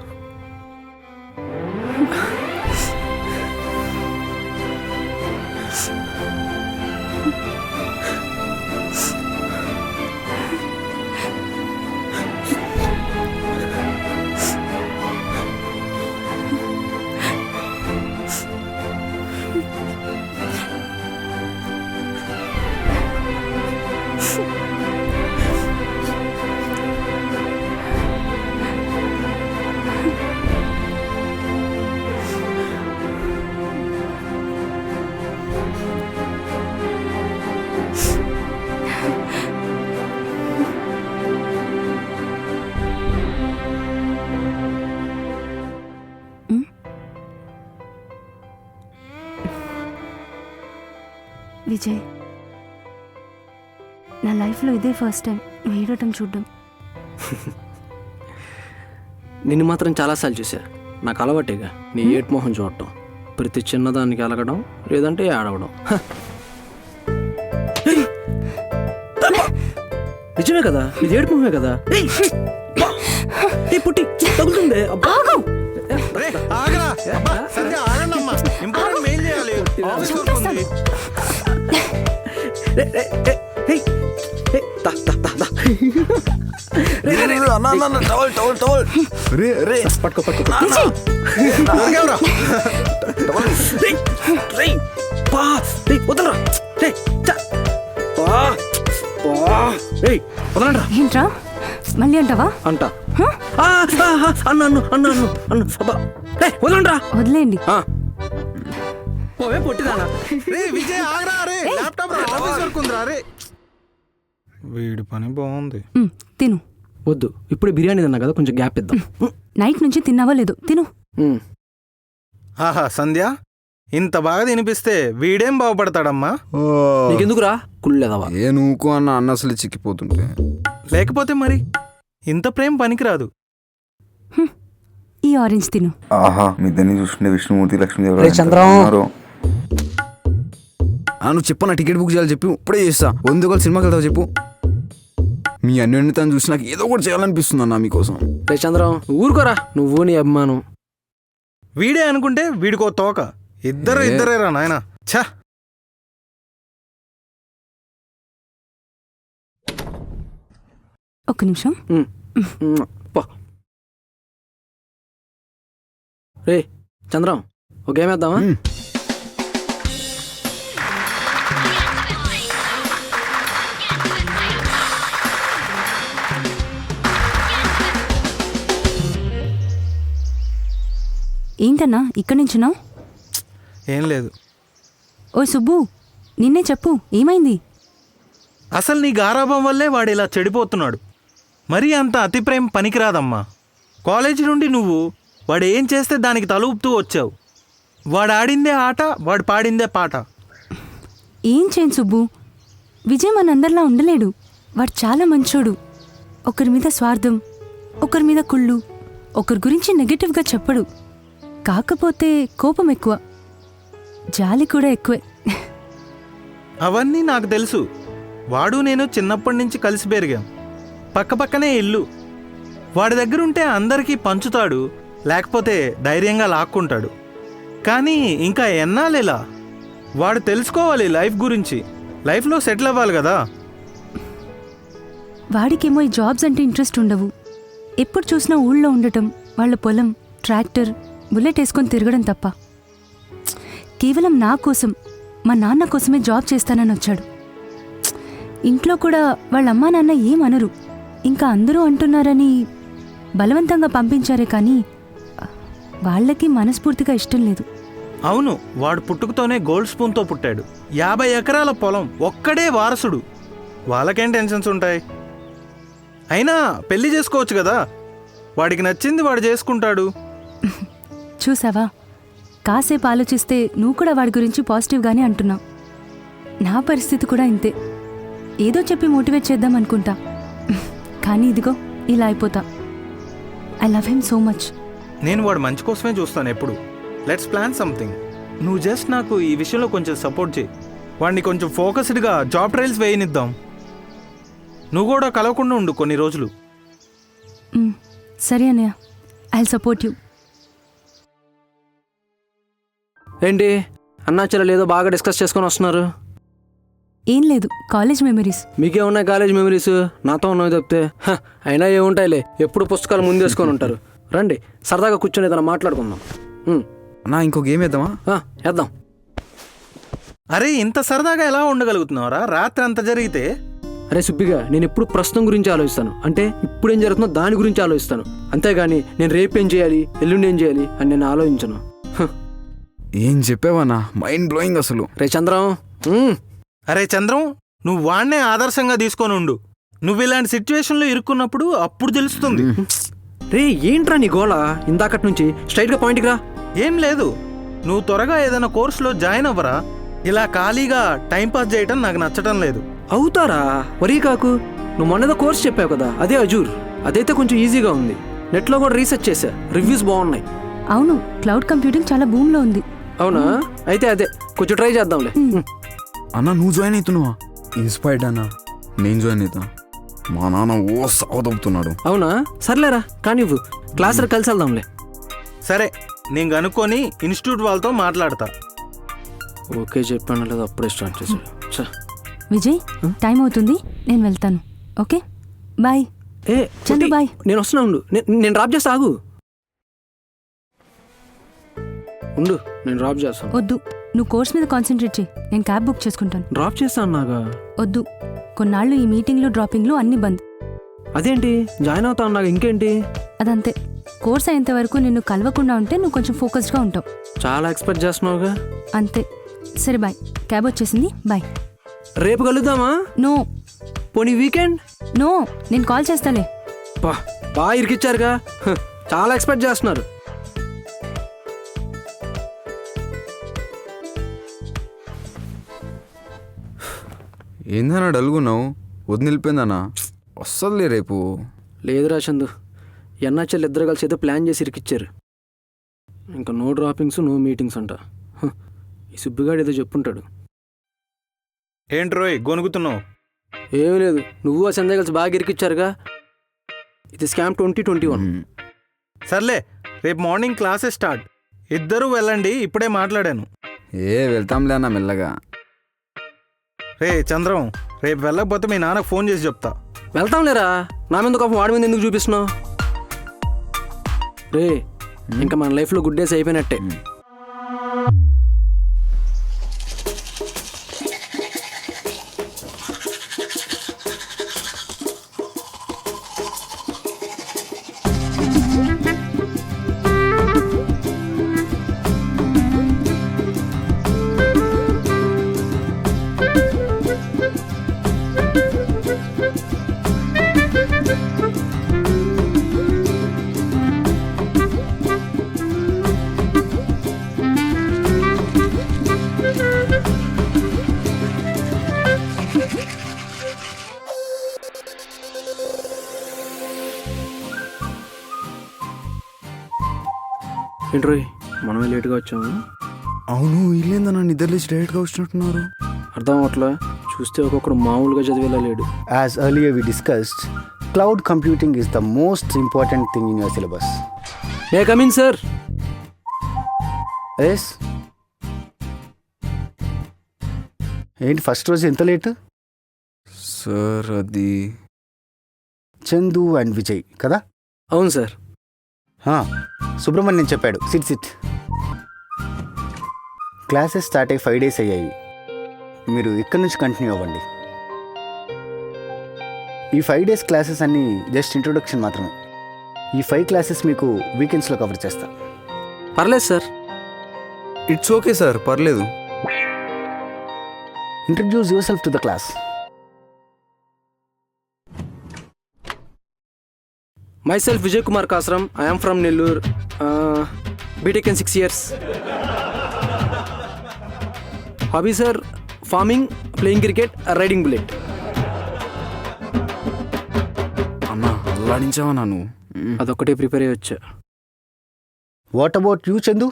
విజయ్, నా లైఫ్లో ఇదే ఫస్ట్ టైం నువ్వు ఏడటం చూడడం. నిన్ను మాత్రం చాలాసార్లు చూసా, నాకు అలవాటేగా నీ ఏటు మొహం చూడటం. ప్రతి చిన్నదానికి అలగడం, లేదంటే ఆడవడం. నిజమే కదా, ఇది ఏడు మొహమే కదా. పుట్టి తగులుతుంది. రే, ఆగరా. అబ్బా, సంధ్య ఆగండమ్మా. ఇంపార్టెంట్ మెయిల్ చేయాలి. ఆఫీస్ వర్క్ ఉంది. పట్టుకో పట్టుకో. దొరికావురా. వదలరా. వదలండ్రా. ఏంట్రా మళ్ళీ అంటావా? అంట అన్నాను అన్నాను అన్ను. వదలండ్రా. వదిలేయండి. పొట్టిదానా. రే విజయ్ ఆగరా. రే ల్యాప్టాప్ రా, ఆఫీస్ వర్క్ ఉందిరా. రే వీడి పని బాగుంది. తిను. వద్దు, ఇప్పుడే బిర్యానీ తిన్నా కదా, కొంచెం గ్యాప్ ఇద్దాం. నైట్ నుంచి తిన్నావో లేదు, తిను. ఆహా సంధ్య, ఇంత బాగా తినిపిస్తే వీడేం బాగుపడతాడమ్మా? నీకెందుకురా కుళ్ళేదవా? ఏ నువ్వుకో అన్న అసలు చిక్కిపోతుంటే. లేకపోతే మరి ఇంత ప్రేమ పనికిరాదు. ఈ ఆరెంజ్ తిను. ఆహా మిద్దరిని చూస్తుంటే విష్ణుమూర్తి లక్ష్మీ నువ్వు చెప్పు, నా టికెట్ బుక్ చేయాలి చెప్పు, ఇప్పుడే చేస్తా. వందుకోవాలి సినిమాకి వెళ్తావు చెప్పు. మీ అన్ని తను చూసి నాకు ఏదో ఒకటి చేయాలనిపిస్తుంది అన్న మీకోసం. రే చంద్రం, ఊరుకోరా, నువ్వు నీ అభిమానం. వీడే అనుకుంటే వీడికో తోక. ఇద్దరేరా నాయన. ఛా, ఒక్క నిమిషం. రే చంద్రం, ఒక గేమ్ వేద్దామా? ఏంటన్నా ఇక్కడి నుంచున్నావు? ఏం లేదు, ఓయ్ సుబ్బు, నిన్నే చెప్పు, ఏమైంది? అసలు నీ గారాభం వల్లే వాడు ఇలా చెడిపోతున్నాడు. మరీ అంత అతి ప్రేమ పనికిరాదమ్మా. కాలేజీ నుండి నువ్వు వాడు ఏం చేస్తే దానికి తల ఊపుతూ వచ్చావు. వాడు ఆడిందే ఆట, వాడు పాడిందే పాట. ఏం చేయను సుబ్బు, విజయ్ మనందరిలా ఉండలేడు. వాడు చాలా మంచోడు. ఒకరి మీద స్వార్థం, ఒకరి మీద కుళ్ళు, ఒకరి గురించి నెగటివ్గా చెప్పడు. కాకపోతే కోపం ఎక్కువ, జాలి కూడా ఎక్కువే. అవన్నీ నాకు తెలుసు. వాడు నేను చిన్నప్పటి నుంచి కలిసి పెరిగాం. పక్కపక్కనే ఇల్లు. వాడి దగ్గర ఉంటే అందరికీ పంచుతాడు, లేకపోతే ధైర్యంగా లాక్కుంటాడు. కానీ ఇంకా ఎన్నాళ్ళేలా? వాడు తెలుసుకోవాలి లైఫ్ గురించి. లైఫ్లో సెటిల్ అవ్వాలి కదా. వాడికేమో ఈ జాబ్స్ అంటే ఇంట్రెస్ట్ ఉండవు. ఎప్పుడు చూసినా ఊళ్ళో ఉండటం, వాళ్ళ పొలం, ట్రాక్టర్, బుల్లెట్ వేసుకొని తిరగడం తప్ప. కేవలం నా కోసం, మా నాన్న కోసమే జాబ్ చేస్తానని వచ్చాడు. ఇంట్లో కూడా వాళ్ళ అమ్మా నాన్న ఏమనరు. ఇంకా అందరూ అంటున్నారని బలవంతంగా పంపించారే కానీ వాళ్ళకి మనస్ఫూర్తిగా ఇష్టం లేదు. అవును, వాడు పుట్టుకతోనే గోల్డ్ స్పూన్తో పుట్టాడు. 50 ఎకరాల పొలం, ఒక్కడే వారసుడు. వాళ్ళకేం టెన్షన్స్ ఉంటాయి? అయినా పెళ్లి చేసుకోవచ్చు కదా. వాడికి నచ్చింది వాడు చేసుకుంటాడు. చూసావా, కాసేపు ఆలోచిస్తే నువ్వు కూడా వాడి గురించి పాజిటివ్గానే అంటున్నావు. నా పరిస్థితి కూడా ఇంతే. ఏదో చెప్పి మోటివేట్ చేద్దాం అనుకుంటా, కానీ ఇదిగో ఇలా అయిపోతా. I love him so much. నేను వాడు మంచి కోసమే చూస్తాను ఎప్పుడు. Let's plan something. నువ్వు జస్ట్ నాకు ఈ విషయంలో కొంచెం సపోర్ట్ చేయి. వాడిని కొంచెం ఫోకస్డ్గా జాబ్ ట్రయల్స్ వేయనిద్దాం. నువ్వు కూడా కలవకుండా ఉండు కొన్ని రోజులు. సరే అన్నయ్య, ఐ సపోర్ట్ యూ. ఏంటి అన్నాచల లేదో బాగా డిస్కస్ చేసుకొని వస్తున్నారు? ఏం లేదు, కాలేజ్ మెమరీస్. మీకే ఉన్నాయి కాలేజ్ మెమరీస్, నాతో ఉన్నవి చెప్తే. అయినా ఏముంటాయిలే, ఎప్పుడు పుస్తకాలు ముందేసుకొని ఉంటారు. రండి సరదాగా కూర్చొని ఏదైనా మాట్లాడుకుందాం. నా ఇంకో గేమ్ వేద్దామా? వేద్దాం. అరే ఇంత సరదాగా ఎలా ఉండగలుగుతున్నావురా? రాత్రి అంత జరిగితే. అరే సుబ్బిగా, నేను ఎప్పుడు ప్రస్తుతం గురించి ఆలోచిస్తాను. అంటే ఇప్పుడు ఏం జరుగుతుందో దాని గురించి ఆలోచిస్తాను. అంతేగాని నేను రేపు ఏం చేయాలి, ఎల్లుండి ఏం చేయాలి అని నేను ఆలోచించను. ఏం చెప్పావన్నా, మైండ్ బ్లోయింగ్ అసలు. రే చంద్రం. అరే చంద్రం, నువ్వు వాడినే ఆదర్శంగా తీసుకొని ఉండు. నువ్వు ఇలాంటి సిచ్యువేషన్లో ఇరుక్కున్నప్పుడు అప్పుడు తెలుస్తుంది. రే ఏంట్రా నీ గోళ? ఇందాకటి నుంచి స్ట్రైట్గా పాయింట్కి రా. ఏం లేదు, నువ్వు త్వరగా ఏదైనా కోర్సులో జాయిన్ అవ్వరా. ఇలా ఖాళీగా టైంపాస్ చేయటం నాకు నచ్చటం లేదు. అవుతారా, వరీ కాకు. నువ్వు మొన్నదో కోర్స్ చెప్పావు కదా, అదే అజూర్. అదైతే కొంచెం ఈజీగా ఉంది. నెట్లో కూడా రీసెర్చ్ చేశా, రివ్యూస్ బాగున్నాయి. అవును, క్లౌడ్ కంప్యూటింగ్ చాలా భూమిలో ఉంది. అవునా? అయితే అదే కొంచెం ట్రై చేద్దాంలే. అన్న నువ్వు జాయిన్ అవుతున్నావా? ఇన్స్పైర్డ్ అన్న. నేను జాయిన్ అవుతా. మా నాన్న ఓ సాగుతున్నాడు. అవునా? సర్లేరా కానివ్వు, క్లాసులో కలిసి వెళ్దాంలే. సరే, నేను కనుక్కొని ఇన్స్టిట్యూట్ వాళ్ళతో మాట్లాడతా. ఓకే చెప్పాను లేదా, అప్పుడే స్టార్ట్ చేశాడు. విజయ్, టైం అవుతుంది, నేను వెళ్తాను. Okay bye. ఏ చందు బాయ్. నేను వస్తున్నా, ఉండు. నేను డ్రాప్ చేస్తా, ఆగు. ఉండు, నేను డ్రాప్ చేస్తాను. వద్దు, నువ్వు కోర్స్ మీద కాన్సన్ట్రేట్ చేయి. నేను క్యాబ్ బుక్ చేసుకుంటాను. డ్రాప్ చేస్తాను నాగా. వద్దు, కొన్నాళ్ళు ఈ మీటింగ్లు డ్రాపింగ్లు అన్నీ బంద్. అదేంటి, జాయిన్ అవుతా అన్నాగా, ఇంకేంటి? అదంతే. కోర్స్ అయ్యేంత వరకు నిన్ను కలవకుండా ఉంటే నువ్వు కొంచెం ఫోకస్డ్గా ఉంటావు. చాలా ఎక్స్పెక్ట్ చేస్తున్నావుగా. అంతే. సరే బాయ్, క్యాబ్ వచ్చేసింది, బాయ్. రేపు కలుద్దామా? నో. పోనీ వీకెండ్? నో, నేను కాల్ చేస్తాలే. బాగా ఇరికిచ్చారుగా, చాలా ఎక్స్పెక్ట్ చేస్తున్నారు. ఏందన్నా డల్గున్నావు? వదిలి నిలిపోయిందన్నా. వస్తుందిలే రేపు. లేదురా చందు, ఎన్నాచెల్లి ఇద్దరు కలిసి ఏదో ప్లాన్ చేసి ఇరికిచ్చారు. ఇంకా నో డ్రాపింగ్స్, నో మీటింగ్స్ అంట. ఈ సుబ్బిగాడు ఏదో చెప్పుంటాడు. ఏంటి రోయ్ గొనుగుతున్నావు? ఏమీ లేదు, నువ్వు ఆ సందే కలిసి బాగా ఇరికిచ్చారుగా. ఇది స్కామ్ 2021. సర్లే, రేపు మార్నింగ్ క్లాసెస్ స్టార్ట్. ఇద్దరూ వెళ్ళండి, ఇప్పుడే మాట్లాడాను. వెళ్తాంలే అన్న మెల్లగా. రే చంద్రం, రేపు వెళ్ళకపోతే మీ నాన్నకు ఫోన్ చేసి చెప్తా. వెళ్తాంలేరా, నా మీద కోపం వాడి మీద ఎందుకు చూపిస్తున్నావు? రే, ఇంకా మన లైఫ్లో గుడ్ డేస్ అయిపోయినట్టే. ఏంట్రోయ్ మనమే లేట్గా వచ్చాము. అవును వీళ్ళేందన్నా నిద్రలేసి డైరెక్ట్గా వచ్చినట్టున్నారు. అర్థం అవట్లా, చూస్తే ఒక్కొక్కడు మామూలుగా చదివేలా లేడు. As earlier we discussed, cloud computing is the most important thing in your syllabus. May come in sir. Yes. ఏంటి ఫస్ట్ రోజు ఎంత లేటు? సార్ అది చందు అండ్ విజయ్ కదా? అవును సార్. సుబ్రహ్మణ్యం చెప్పాడు. సిట్. క్లాసెస్ స్టార్ట్ అయ్యి 5 days అయ్యాయి. మీరు ఇక్కడి నుంచి కంటిన్యూ అవ్వండి. ఈ 5 days క్లాసెస్ అన్నీ జస్ట్ ఇంట్రొడక్షన్ మాత్రమే. ఈ 5 classes మీకు వీకెండ్స్లో కవర్ చేస్తా. పర్లేదు సార్. ఇట్స్ ఓకే సార్, పర్లేదు. Introduce your self to the class. Myself Vijay Kumar Kasram. I am from Nellore. BTech in 6 years. Hobbies are farming, playing cricket, riding bullet. అన్నా అల్లాడించావా నన్ను? అదొక్కటే ప్రిపేర్ అయ్యొచ్చా. What about you Chandu?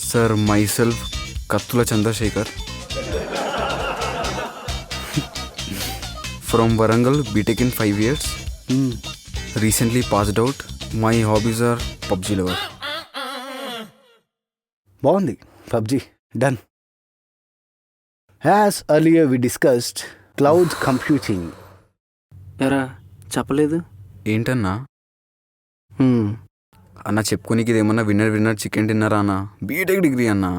Sir myself Katthula Chandrasekhar from Warangal, BTech in 5 years. Recently passed out. My hobbies are PUBG lover. బాగుంది. PUBG done. As earlier we discussed cloud computing. ఎరా చెప్పలేదు ఏంటన్నా? అన్న చెప్పుకోనికి ఇదేమన్నా విన్నర్ చికెన్ డిన్నర్ అన్న? బీటెక్ డిగ్రీ అన్నా.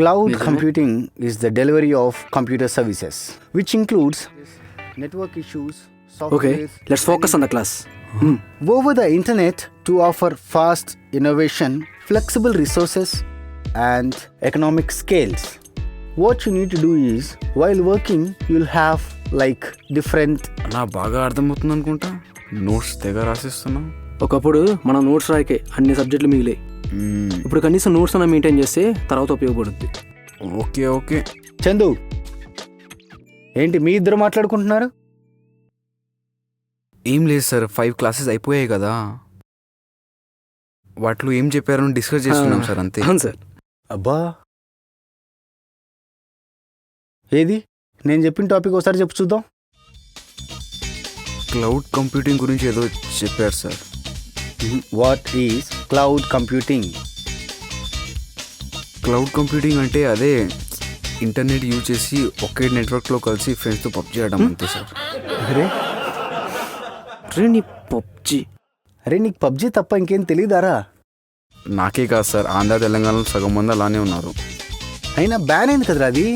Cloud computing is the delivery of computer services, which includes network issues, okay, software, let's focus on the class. over the internet to offer fast innovation, flexible resources, and economic scales. What you need to do is, while working, you'll have like different. అన్నా బాగా అర్థమవుతుంది అనుకుంటా. Notes తెగ రాసిస్తున్నా. ఒకప్పుడు మనం notes రాయకే అన్ని సబ్జెక్టులు మిగిలాయి. ఇప్పుడు కనీసం నోట్స్ అన్న మెయింటైన్ చేస్తే తర్వాత ఉపయోగపడుద్ది. ఓకే. చందు, ఏంటి మీ ఇద్దరు మాట్లాడుకుంటున్నారు? ఏం లేదు సార్, 5 classes అయిపోయాయి కదా, వాటిలో ఏం చెప్పారని డిస్కస్ చేస్తున్నాం సార్, అంతే. అవును సార్. అబ్బా, ఏది నేను చెప్పిన టాపిక్ ఒకసారి చెప్పు చూద్దాం. క్లౌడ్ కంప్యూటింగ్ గురించి ఏదో చెప్పారు sir. What is cloud computing? Cloud computing అంటే అదే ఇంటర్నెట్ యూజ్ చేసి ఒకే నెట్వర్క్లో కలిసి ఫ్రెండ్స్తో పబ్జీ ఆడడం అంతే సార్. అరే నీకు పబ్జీ తప్ప ఇంకేం తెలియదారా? నాకే కాదు సార్, ఆంధ్ర తెలంగాణలో సగం మంది అలానే ఉన్నారు. అయినా బ్యాన్ అయింది కదరా అది.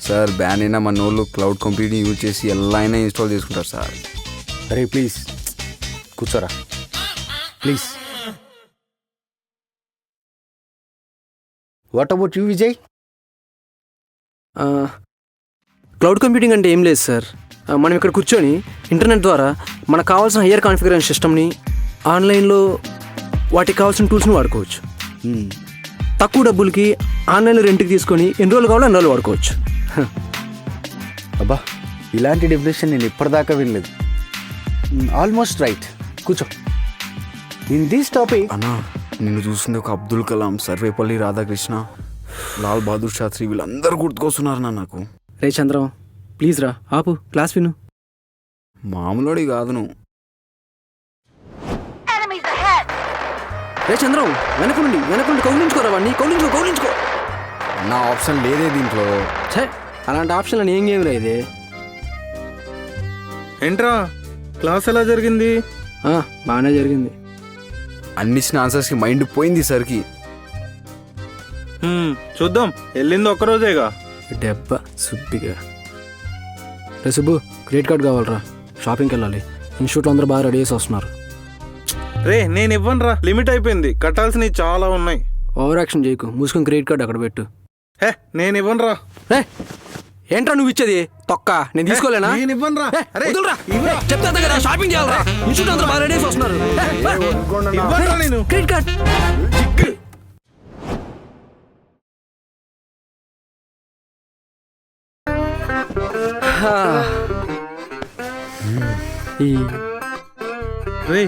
సార్ బ్యాన్ అయినా మన వాళ్ళు క్లౌడ్ కంప్యూటింగ్ యూజ్ చేసి ఎలా అయినా ఇన్స్టాల్ చేసుకుంటారు సార్. అరే ప్లీజ్ కూర్చోరా please. What about you Vijay? Cloud computing అంటే ఏం లేదు సార్, మనం ఇక్కడ కూర్చొని ఇంటర్నెట్ ద్వారా మనకు కావాల్సిన హయ్యర్ కాన్ఫిగరేషన్ సిస్టమ్ని ఆన్లైన్లో వాటికి కావాల్సిన టూల్స్ని వాడుకోవచ్చు. తక్కువ డబ్బులకి ఆన్లైన్లో రెంట్కి తీసుకొని ఎన్ని రోజులు కావాలో అన్ని రోజులు వాడుకోవచ్చు. అబ్బా, ఇలాంటి డెఫినేషన్ నేను ఇప్పటిదాకా వినలేదు. ఆల్మోస్ట్ రైట్, కూర్చో. ఇన్ దిస్ టాపిక్ అన్నా, నిన్ను చూసింది ఒక అబ్దుల్ కలాం, సర్వేపల్లి రాధాకృష్ణ, లాల్ బహదూర్ శాస్త్రి, వీళ్ళందరూ గుర్తుకొస్తున్నారు నాకు. రే చంద్రం, ప్లీజ్ రా, ఆపు, క్లాస్ విను. మామూలుడి కాదు నువ్వు. Enemies ahead! రే చంద్రం, వెనకుండి కౌలించుకోరా వాడిని, కౌలించుకో. నా ఆప్షన్ లేదే దీంట్లో. ఛే, అలాంటి ఆప్షన్లు ఏం గేమ్ లేదు. ఏంట్రా క్లాస్ ఎలా జరిగింది? బాగానే జరిగింది. అన్నిచ్చిన ఆన్సర్స్కి మైండ్ పోయింది సరికి. చూద్దాం, వెళ్ళింది ఒక్కరోజేగా. దెబ్బ సుబ్బిగా. రే సుబ్బు, క్రెడిట్ కార్డ్ కావాలరా, షాపింగ్కి వెళ్ళాలి. ఇన్స్టిట్యూట్లో అందరూ బాగా రెడీ చేసి వస్తున్నారు. రే నేను ఇవ్వనురా, లిమిట్ అయిపోయింది, కట్టాల్సినవి చాలా ఉన్నాయి. ఓవర్ యాక్షన్ చేయకు, మూసుకొని క్రెడిట్ కార్డ్ అక్కడ పెట్టు. హే నేను ఇవ్వనురా. రే ఏంట్రా నువ్వు ఇచ్చేది? తొక్క, నేను తీసుకోలేనా? నేను ఇవ్వనురా. చెప్తా కదా, షాపింగ్ చేయాలరా, ఇన్స్టిట్యూట్ అందరూ బాగా రెడీ చేసి వస్తున్నారు. ఇవ్వనురా నేను. క్రెడిట్ కార్డ్ రే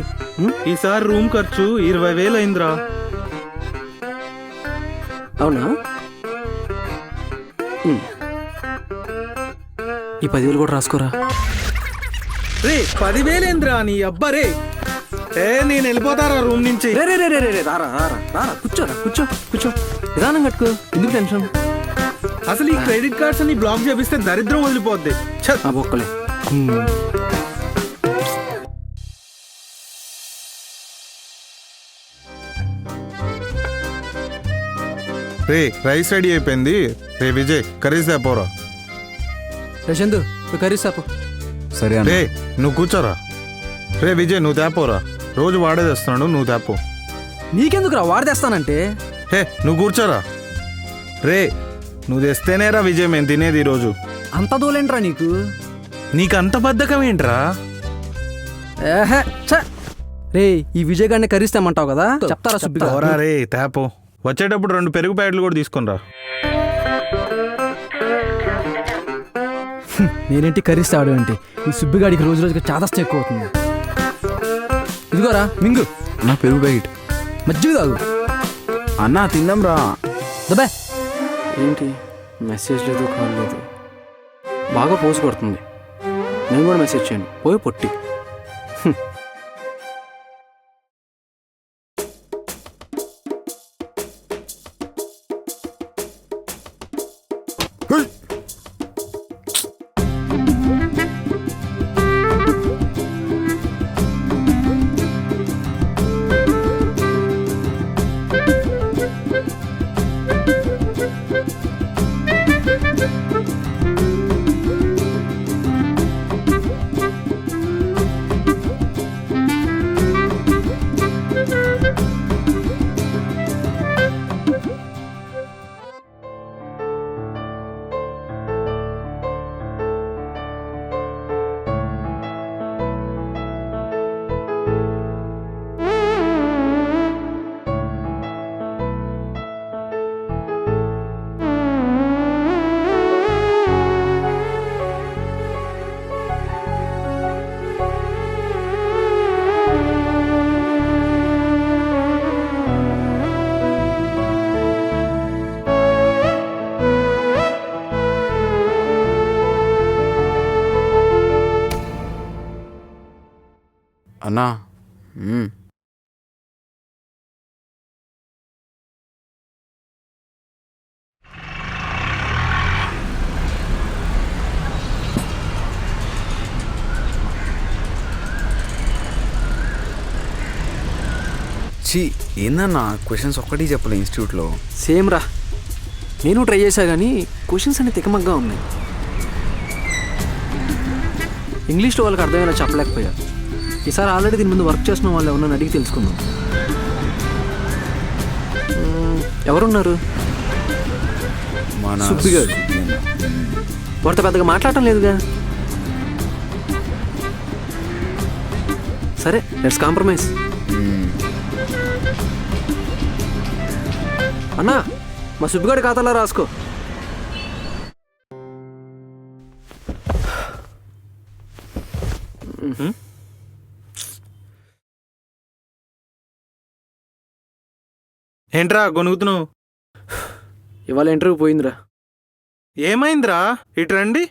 ఈసారి రూమ్ ఖర్చు 20,000 అయిందిరా. అవునా? ఈ 10,000 కూడా రాసుకోరా. రే 10,000 ఏంద్రా నీ అబ్బా రే. నేను వెళ్ళిపోతారా రూమ్ నుంచి. రే రే రే రే రే రారా రారా రారా కూర్చోరా కూర్చో కూర్చో నిదానం కట్టుకో. ఎందుకు టెన్షన్? అసలు ఈ క్రెడిట్ కార్డ్స్ అన్ని బ్లాక్ చేపిస్తే దరిద్రం వదిలిపోద్ది. ఆ బొక్కలే. రే రైస్ రెడీ అయిపోయింది. రే విజయ్ కర్రీస్ పోరా. రే చందు నువ్వు కర్రీస్ సాపు. సరే అన్న. రే నువ్వు కూర్చోరా. రే విజయ్ నువ్వు తేపోరా. రోజు వాడే తెస్తున్నాడు, నువ్వు తేపో. నీకెందుకురా వాడు తెస్తానంటే? హే నువ్వు కూర్చోరా. రే నువ్వు తెస్తేనేరా విజయ్ మేము తినేది ఈరోజు. అంత దూలేంట్రా నీకు? నీకంత బద్ధకం ఏంట్రా? ఏహే ఛ! రే ఈ విజయ్ గారిని కరిస్తామంటావు కదా, చెప్తారా సుబ్బిగా? పోరా రే తేపో. వచ్చేటప్పుడు 2 పెరుగు ప్యాకెట్లు కూడా తీసుకునిరా. నేనేంటి కరిస్తాడు ఏంటి? ఈ సుబ్బిగాడికి రోజు రోజుకి చాదస్తం ఎక్కువ అవుతుంది. ఇదిగోరా మింగు. నా పెరుగు ప్యాకెట్. మజ్జిగ తాగు. అన్నా తిందాం రా. దబ్బే. ఏంటి మెసేజ్ లేదు, కాల్ లేదు. బాగా పోసు కొడుతుంది. నేను కూడా మెసేజ్ చేయను. పోయి పొట్టి. అన్నా ఛీ ఏందన్నా క్వశ్చన్స్ ఒక్కటి చెప్పలే ఇన్స్టిట్యూట్లో. సేమ్ రా, నేను ట్రై చేశా కానీ క్వశ్చన్స్ అన్ని తికమగ్గా ఉన్నాయి. ఇంగ్లీష్లో వాళ్ళకి అర్థమయ్యేలా చెప్పలేకపోయా. ఈసారి ఆల్రెడీ దీని ముందు వర్క్ చేస్తున్న వాళ్ళు ఎవరన్నా అడిగి తెలుసుకుందాం. ఎవరున్నారు? మన సుబ్బి గారు. వారితో పెద్దగా మాట్లాడటం లేదుగా. సరే లెట్స్ కాంప్రమైజ్. అన్నా మా సుబ్బిగాడి ఖాతాలో రాసుకో. ఏంట్రా గొనుగుతున్నావు? ఇవాళ ఇంటర్వ్యూ పోయిందిరా. ఏమైందిరా? ఇటు రండి.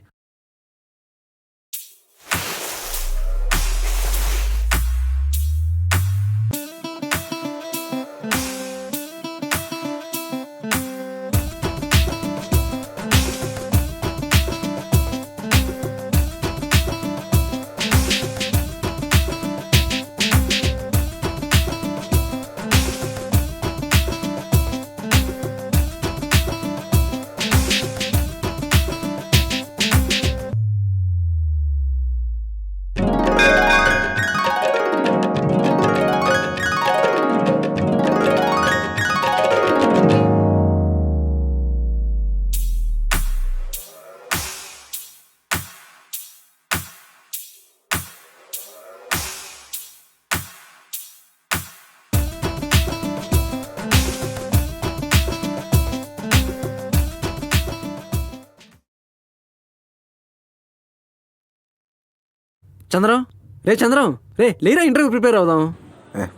చంద్రం రే చంద్రం, రే లేరా ఇంటర్వ్యూ ప్రిపేర్ అవుదాం.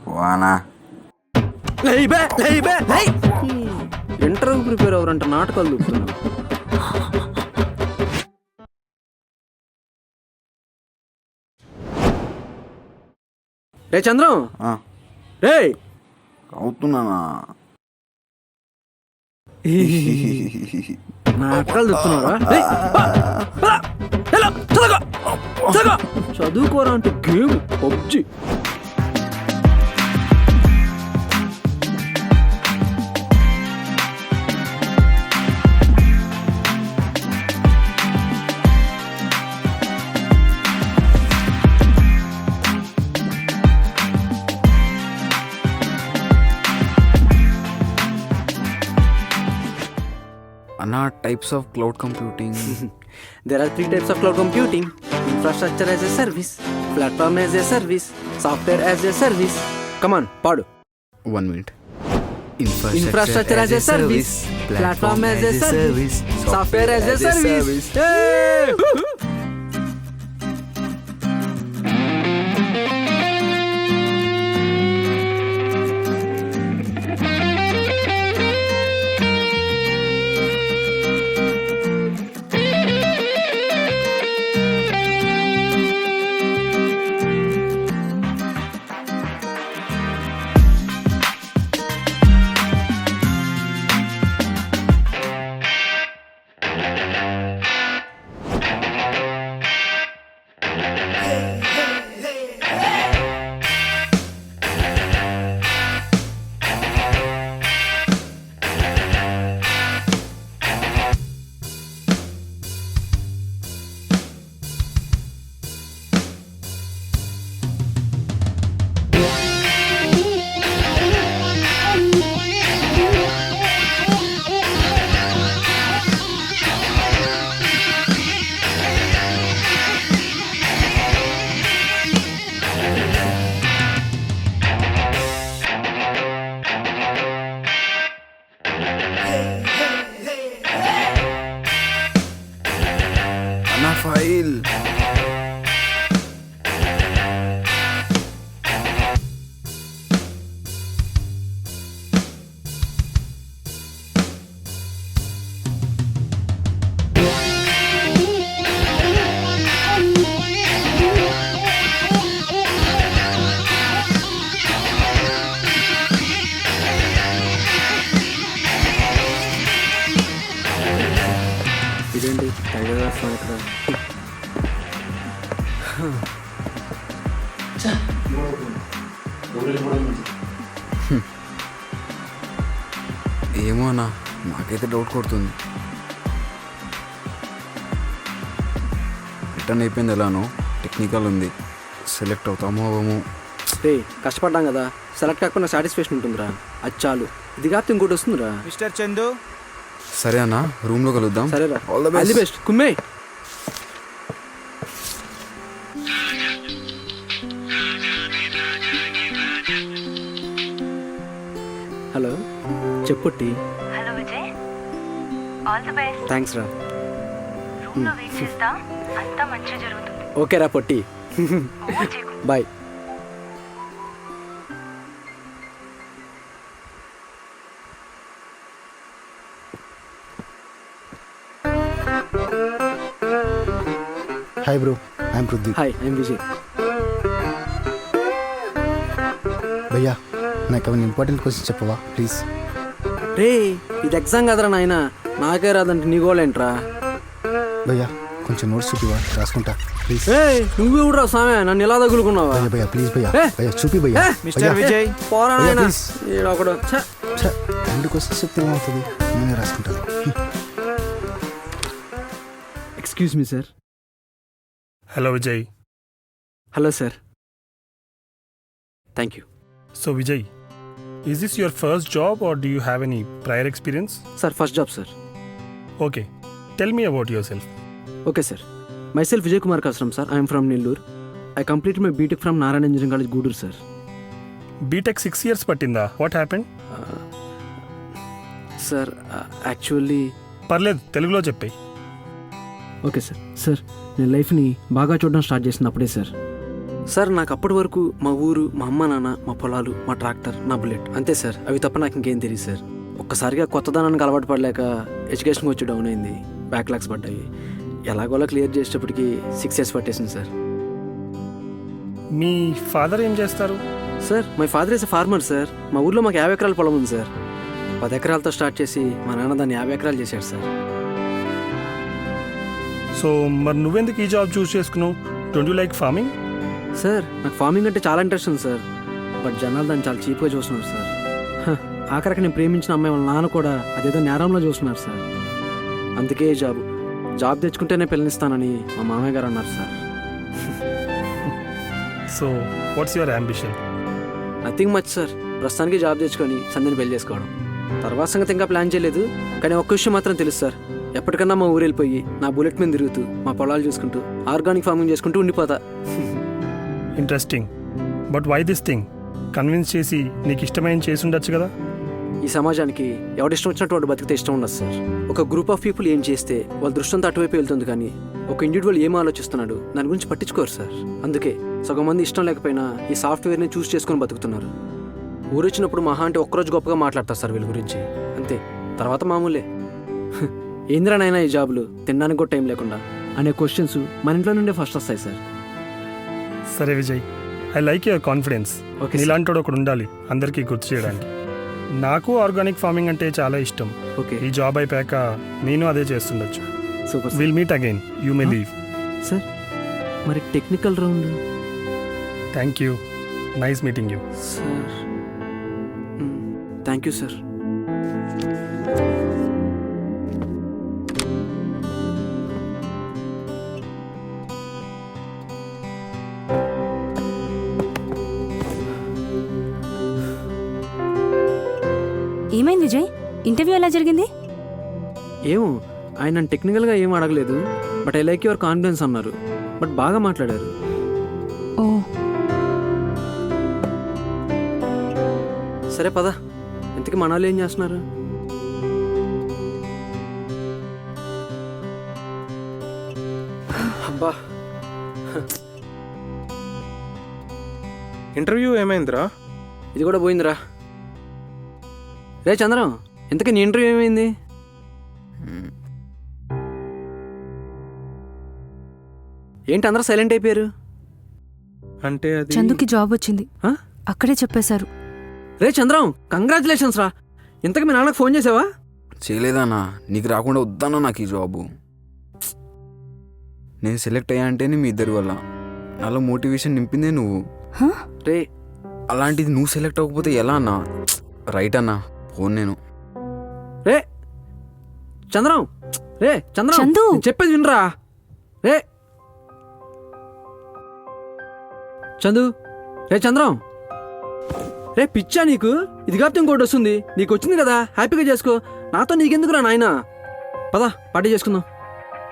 పోనా ఇంటర్వ్యూ ప్రిపేర్ అవ్వరంట నాటకాలు చూపుతున్నా. రే చంద్రం, రే అవుతున్నానా? నాటకాలు చూపుతున్నారా? చదువుకోరా అంటే గేమ్ పబ్జి. అన్నా types of cloud computing. There are 3 types of cloud computing: infrastructure as a service, platform as a service, software as a service. Come on, పాడు. 1 minute. Infrastructure as a service, platform as a service, software as a service. Hey! అన్నా file. ఇదేంటి tiger రాస్తాను ఇక్కడ. ఏమో అన్నా, నాకైతే doubt కొడుతుంది. Return అయిపోయింది ఎలానో, టెక్నికల్ ఉంది. సెలెక్ట్ అవుతామో అవ్వము. రే కష్టపడ్డాం కదా, సెలెక్ట్ కాకుండా సాటిస్ఫాక్షన్ ఉంటుందిరా, అది చాలు. ఇది కాకపోతే ఇంకోటి వస్తుందిరా. మిస్టర్ చందు, సరే అన్న, రూమ్లో కలుద్దాం. సరేరా, all the all the best. కుమ్మే. హలో చెప్పుట్టి. Hello Vijay, all the best. Thanks రా. రూమ్లో వెయిట్ చేస్తా, అంతా మంచిగా జరుగుతుంది. ఓకే రా పొట్టి. Bye. Hi bro, I'm Prithvi. Hi, I'm Vijay. భయ్యా, నాకు ఏమైనా ఇంపార్టెంట్ క్వశ్చన్ చెప్పవా ప్లీజ్? రే ఇది ఎగ్జామ్ కదరా నాయన, నాకే రాదంటే నీ గోలేంట్రా. భయ్యా కొంచెం నోట్స్ చూపివా, రాసుకుంటా ప్లీజ్. నువ్వు కూడా సామే నన్ను ఎలా తగులుకున్నావా? భయ్యా భయ్యా ప్లీజ్ భయ్యా, భయ్యా చూపి భయ్యా. మిస్టర్ విజయ్, పోరా భయ్యా, నాయనా. please. ఈడొకడు. ఛ. 2 క్వశ్చన్స్ చెప్తే ఏమవుతుంది? నేనే రాసుకుంటాను. Excuse me sir. Hello Vijay. Hello sir. Thank you. So Vijay, is this your first job or do you have any prior experience? Sir first job sir. Okay, tell me about yourself. Okay sir. Myself Vijay Kumar Kasaram sir. I'm from Nellore. I complete my BTech from Narayana engineering college Gudur sir. BTech 6 years pattinda. What happened? Sir actually. పర్లేదు, తెలుగులో చెప్పేయ్. Okay sir. Sir నేను లైఫ్ని బాగా చూడడం start చేసినప్పుడే sir sir నాకు అప్పటి వరకు మా ఊరు, మా అమ్మ నాన్న, మా పొలాలు, మా ట్రాక్టర్, నా బుల్లెట్ అంతే సార్. అవి తప్ప నాకు ఇంకేం తెలియదు సార్. ఒక్కసారిగా కొత్తదనానికి అలవాటు పడలేక ఎడ్యుకేషన్ వచ్చి డౌన్ అయింది, బ్యాక్లాగ్స్ పడ్డాయి. ఎలాగోలా క్లియర్ చేసేటప్పటికి 6 years పట్టేసింది సార్. మీ ఫాదర్ ఏం చేస్తారు? Sir my father is a farmer sir. మా ఊర్లో మాకు 50 ఎకరాల పొలం ఉంది సార్. 10 ఎకరాలతో స్టార్ట్ చేసి మా నాన్న దాన్ని 50 ఎకరాలు చేశాడు సార్. సో మరి నువ్వెందుకు ఈ జాబ్ చూస్ చేసుకున్నావు? Don't you like farming? Sir నాకు ఫార్మింగ్ అంటే చాలా ఇంట్రెస్ట్ ఉంది సార్. బట్ జనాలు దాన్ని చాలా చీప్గా చూస్తున్నారు సార్. ఆఖరికి నేను ప్రేమించిన అమ్మాయి వాళ్ళ నాన్న కూడా అదేదో నేరంలో చూస్తున్నారు సార్. అందుకే జాబ్ తెచ్చుకుంటేనే పిల్లనిస్తానని మా మామయ్య గారు అన్నారు sir. So what's your ambition? Nothing much sir. ప్రస్తుతానికి జాబ్ తెచ్చుకొని సంధ్యని పెళ్లి చేసుకోవడం. తర్వాత సంగతి ఇంకా ప్లాన్ చేయలేదు. కానీ ఒక్క విషయం మాత్రం తెలుసు సార్. ఎప్పటికన్నా మా ఊరు వెళ్ళిపోయి నా బుల్లెట్ మీద తిరుగుతూ మా పొలాలు చూసుకుంటూ ఆర్గానిక్ ఫార్మింగ్ చేసుకుంటూ ఉండిపోతా. Interesting. But why this thing? Convince చేసి నీకు ఇష్టమైన చేసి ఉండొచ్చు కదా. ఈ సమాజానికి ఎవడిష్టం వచ్చినట్టు వాడు బతికితే ఇష్టం ఉండదు సార్. ఒక గ్రూప్ ఆఫ్ పీపుల్ ఏం చేస్తే వాళ్ళ దృష్టంతో అటువైపు వెళ్తుంది, కానీ ఒక ఇండివిజువల్ ఏం ఆలోచిస్తున్నాడు దాని గురించి పట్టించుకోరు సార్. అందుకే సగం మంది ఇష్టం లేకపోయినా ఈ సాఫ్ట్వేర్ని చూస్ చేసుకొని బతుకుతున్నారు. ఊరు వచ్చినప్పుడు మహా అంటే ఒక్కరోజు గొప్పగా మాట్లాడతారు సార్ వీళ్ళ గురించి, అంతే. తర్వాత మామూలే. ఏంద్రానైనా ఈ జాబులు తినడానికి కూడా టైం లేకుండా అనే క్వశ్చన్స్ మన ఇంట్లో నుండే ఫస్ట్ వస్తాయి సార్. సరే Vijay, I like your confidence. Okay, నీలాంటోడు ఒకడు ఉండాలి అందరికీ గుర్తు చేయడానికి. నాకు ఆర్గానిక్ ఫార్మింగ్ అంటే చాలా ఇష్టం. ఓకే ఈ జాబ్ అయిపోయాక నేను అదే చేస్తుండొచ్చు. Super. Will meet again. You may leave. Sir మరి technical round? Thank you. Nice meeting you. Sir thank you sir. ఏమైంది విజయ్? ఇంటర్వ్యూ ఎలా జరిగింది? ఏమో, ఆయన టెక్నికల్గా ఏం అడగలేదు. But I like your confidence అన్నారు. బట్ బాగా మాట్లాడారు. ఓ సరే పద. ఇంతకీ మన వాళ్ళు ఏం చేస్తున్నారు? అబ్బా, ఇంటర్వ్యూ ఏమైందిరా? ఇది కూడా పోయిందిరా. రే చంద్రం, ఇంతకీ నీ ఇంటర్వ్యూ ఏమైంది? ఏంటి అందరూ సైలెంట్ అయిపోయారు? అంటే అది చందుకి జాబ్ వచ్చింది, ఆ? అక్కడే చెప్పేశారు. రే చంద్రం, కంగ్రాచులేషన్స్ రా. ఇంతకీ మీ నాన్నకు ఫోన్ చేసావా? చేయలేదన్నా, నీకు రాకుండా వద్దన్నా నాకు ఈ జాబు. నేను సెలెక్ట్ అయ్యా అంటేనే మీ ఇద్దరి వల్ల. నాలో మోటివేషన్ నింపిందే నువ్వు. రే అలాంటిది నువ్వు సెలెక్ట్ అవ్వకపోతే ఎలా అన్నా? రైట్ అన్నా, ఫోన్ నేను. రే చంద్రం, రే చంద్రం, చందు. నేను చెప్పేది వినరా. రే చందు, రే చంద్రం, రే పిచ్చా నీకు? ఇది కాకపోతే ఇంకోటి వస్తుంది. నీకు వచ్చింది కదా, హ్యాపీగా చేసుకో. నాతో నీకెందుకురా నాయన? పద పార్టీ చేసుకుందాం.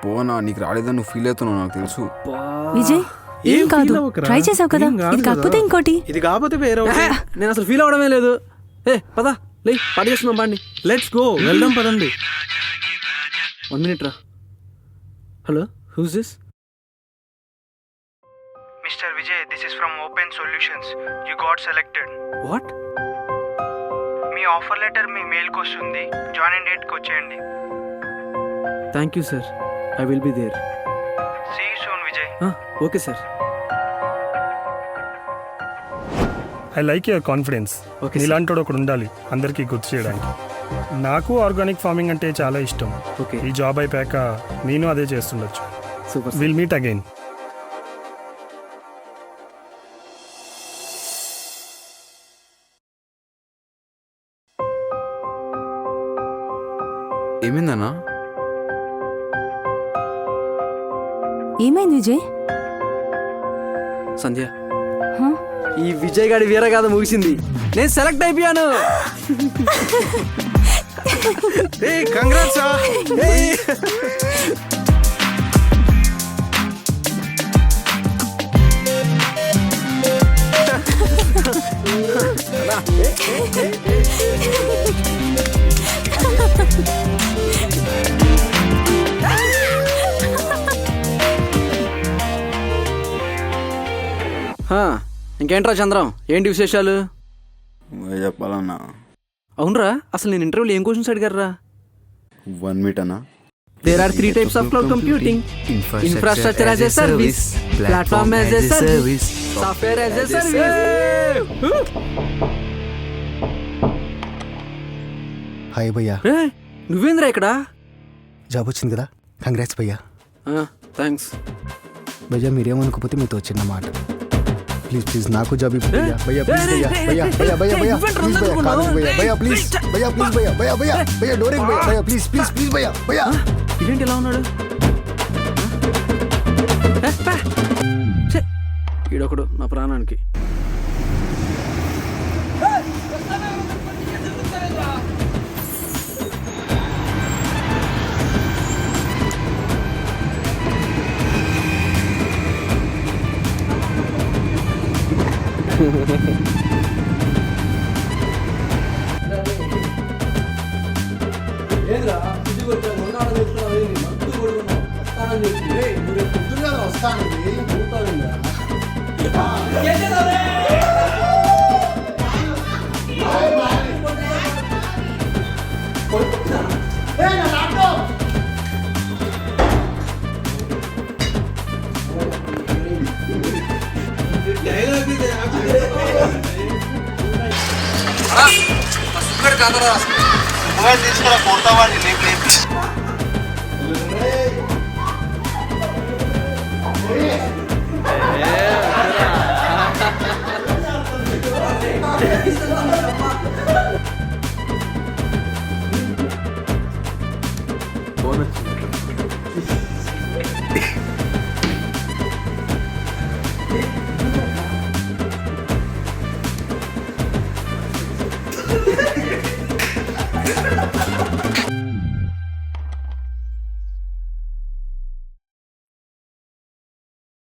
పోనా, నీకు రాలేదని నువ్వు ఫీల్ అవుతున్నావు నాకు తెలుసు. విజయ్ ఏం కాదు, ట్రై చేసావు కదా. ఇది కాకపోతే ఇంకోటి. ఇది కాకపోతే వేరే ఒకటి. నేను అసలు ఫీల్ అవడమే లేదు. ఏ పద, లే పార్టీ చేసుకుందాం. బాండి, లెట్స్ గో, వెళ్దాం పదండి. 1 minute రా. Hello, who's this? Mister Vijay, this is from open solutions. You got selected. What? మీ ఆఫర్ లెటర్ మీ మెయిల్కి వస్తుంది. జాయినింగ్ డేట్కి వచ్చేయండి. Thank you sir, I will be there. See you soon Vijay. Okay sir. I like your confidence. Okay sir. నీలాంటోడు ఒకడు ఉండాలి అందరికీ గుర్తు చేయడానికి. నాకు ఆర్గానిక్ ఫార్మింగ్ అంటే చాలా ఇష్టం. ఓకే, ఈ జాబ్ అయిపోయాక నేను అదే చేస్తుండొచ్చు. సూపర్. Will meet again. ఏమైందన్నా? ఏమైంది విజయ్? సంధ్య, హ? ఈ విజయ్ గాడి వీరగాథ ముగిసింది. నేను సెలెక్ట్ అయిపోయాను. కంగ్రాట్స్. ఇంకేంట్రా చంద్రం, ఏంటి విశేషాలు? నువ్వే చెప్పాలన్నా. అవునరా, అసలు నేను ఇంటర్వ్యూలో ఏం క్వశ్చన్స్ అడిగారా? 1 minute అన్నా. There are 3 types of cloud computing: infrastructure as a service, platform as a service, software as a service. Hi భయ్యా, నువ్వేంద్రా ఇక్కడ? జాబ్ వచ్చింది కదా, కంగ్రాట్స్ భయ్యా. థ్యాంక్స్ భయ్యా, మీరేమనుకోపోతే మీతో చిన్న మాట. ప్లీజ్ ప్లీజ్ నాకు జాబ్ ఇవ్వు భయ్యా. భయ్యా ప్లీజ్ భయ్యా, భయ్యా భయ్యా భయ్యా భయ్యా ప్లీజ్ భయ్యా, కాదు భయ్యా, భయ్యా ప్లీజ్, భయ్యా ప్లీజ్ భయ్యా, భయ్యా భయ్యా భయ్యా డోరేక్ భయ్యా, భయ్యా ప్లీజ్ ప్లీజ్ ప్లీజ్ భయ్యా, భయ్యా. ఇదేంటి ఎలా ఉన్నాడు? ఈడొకడు నా ప్రాణానికి. తీసుకురా కొడతావా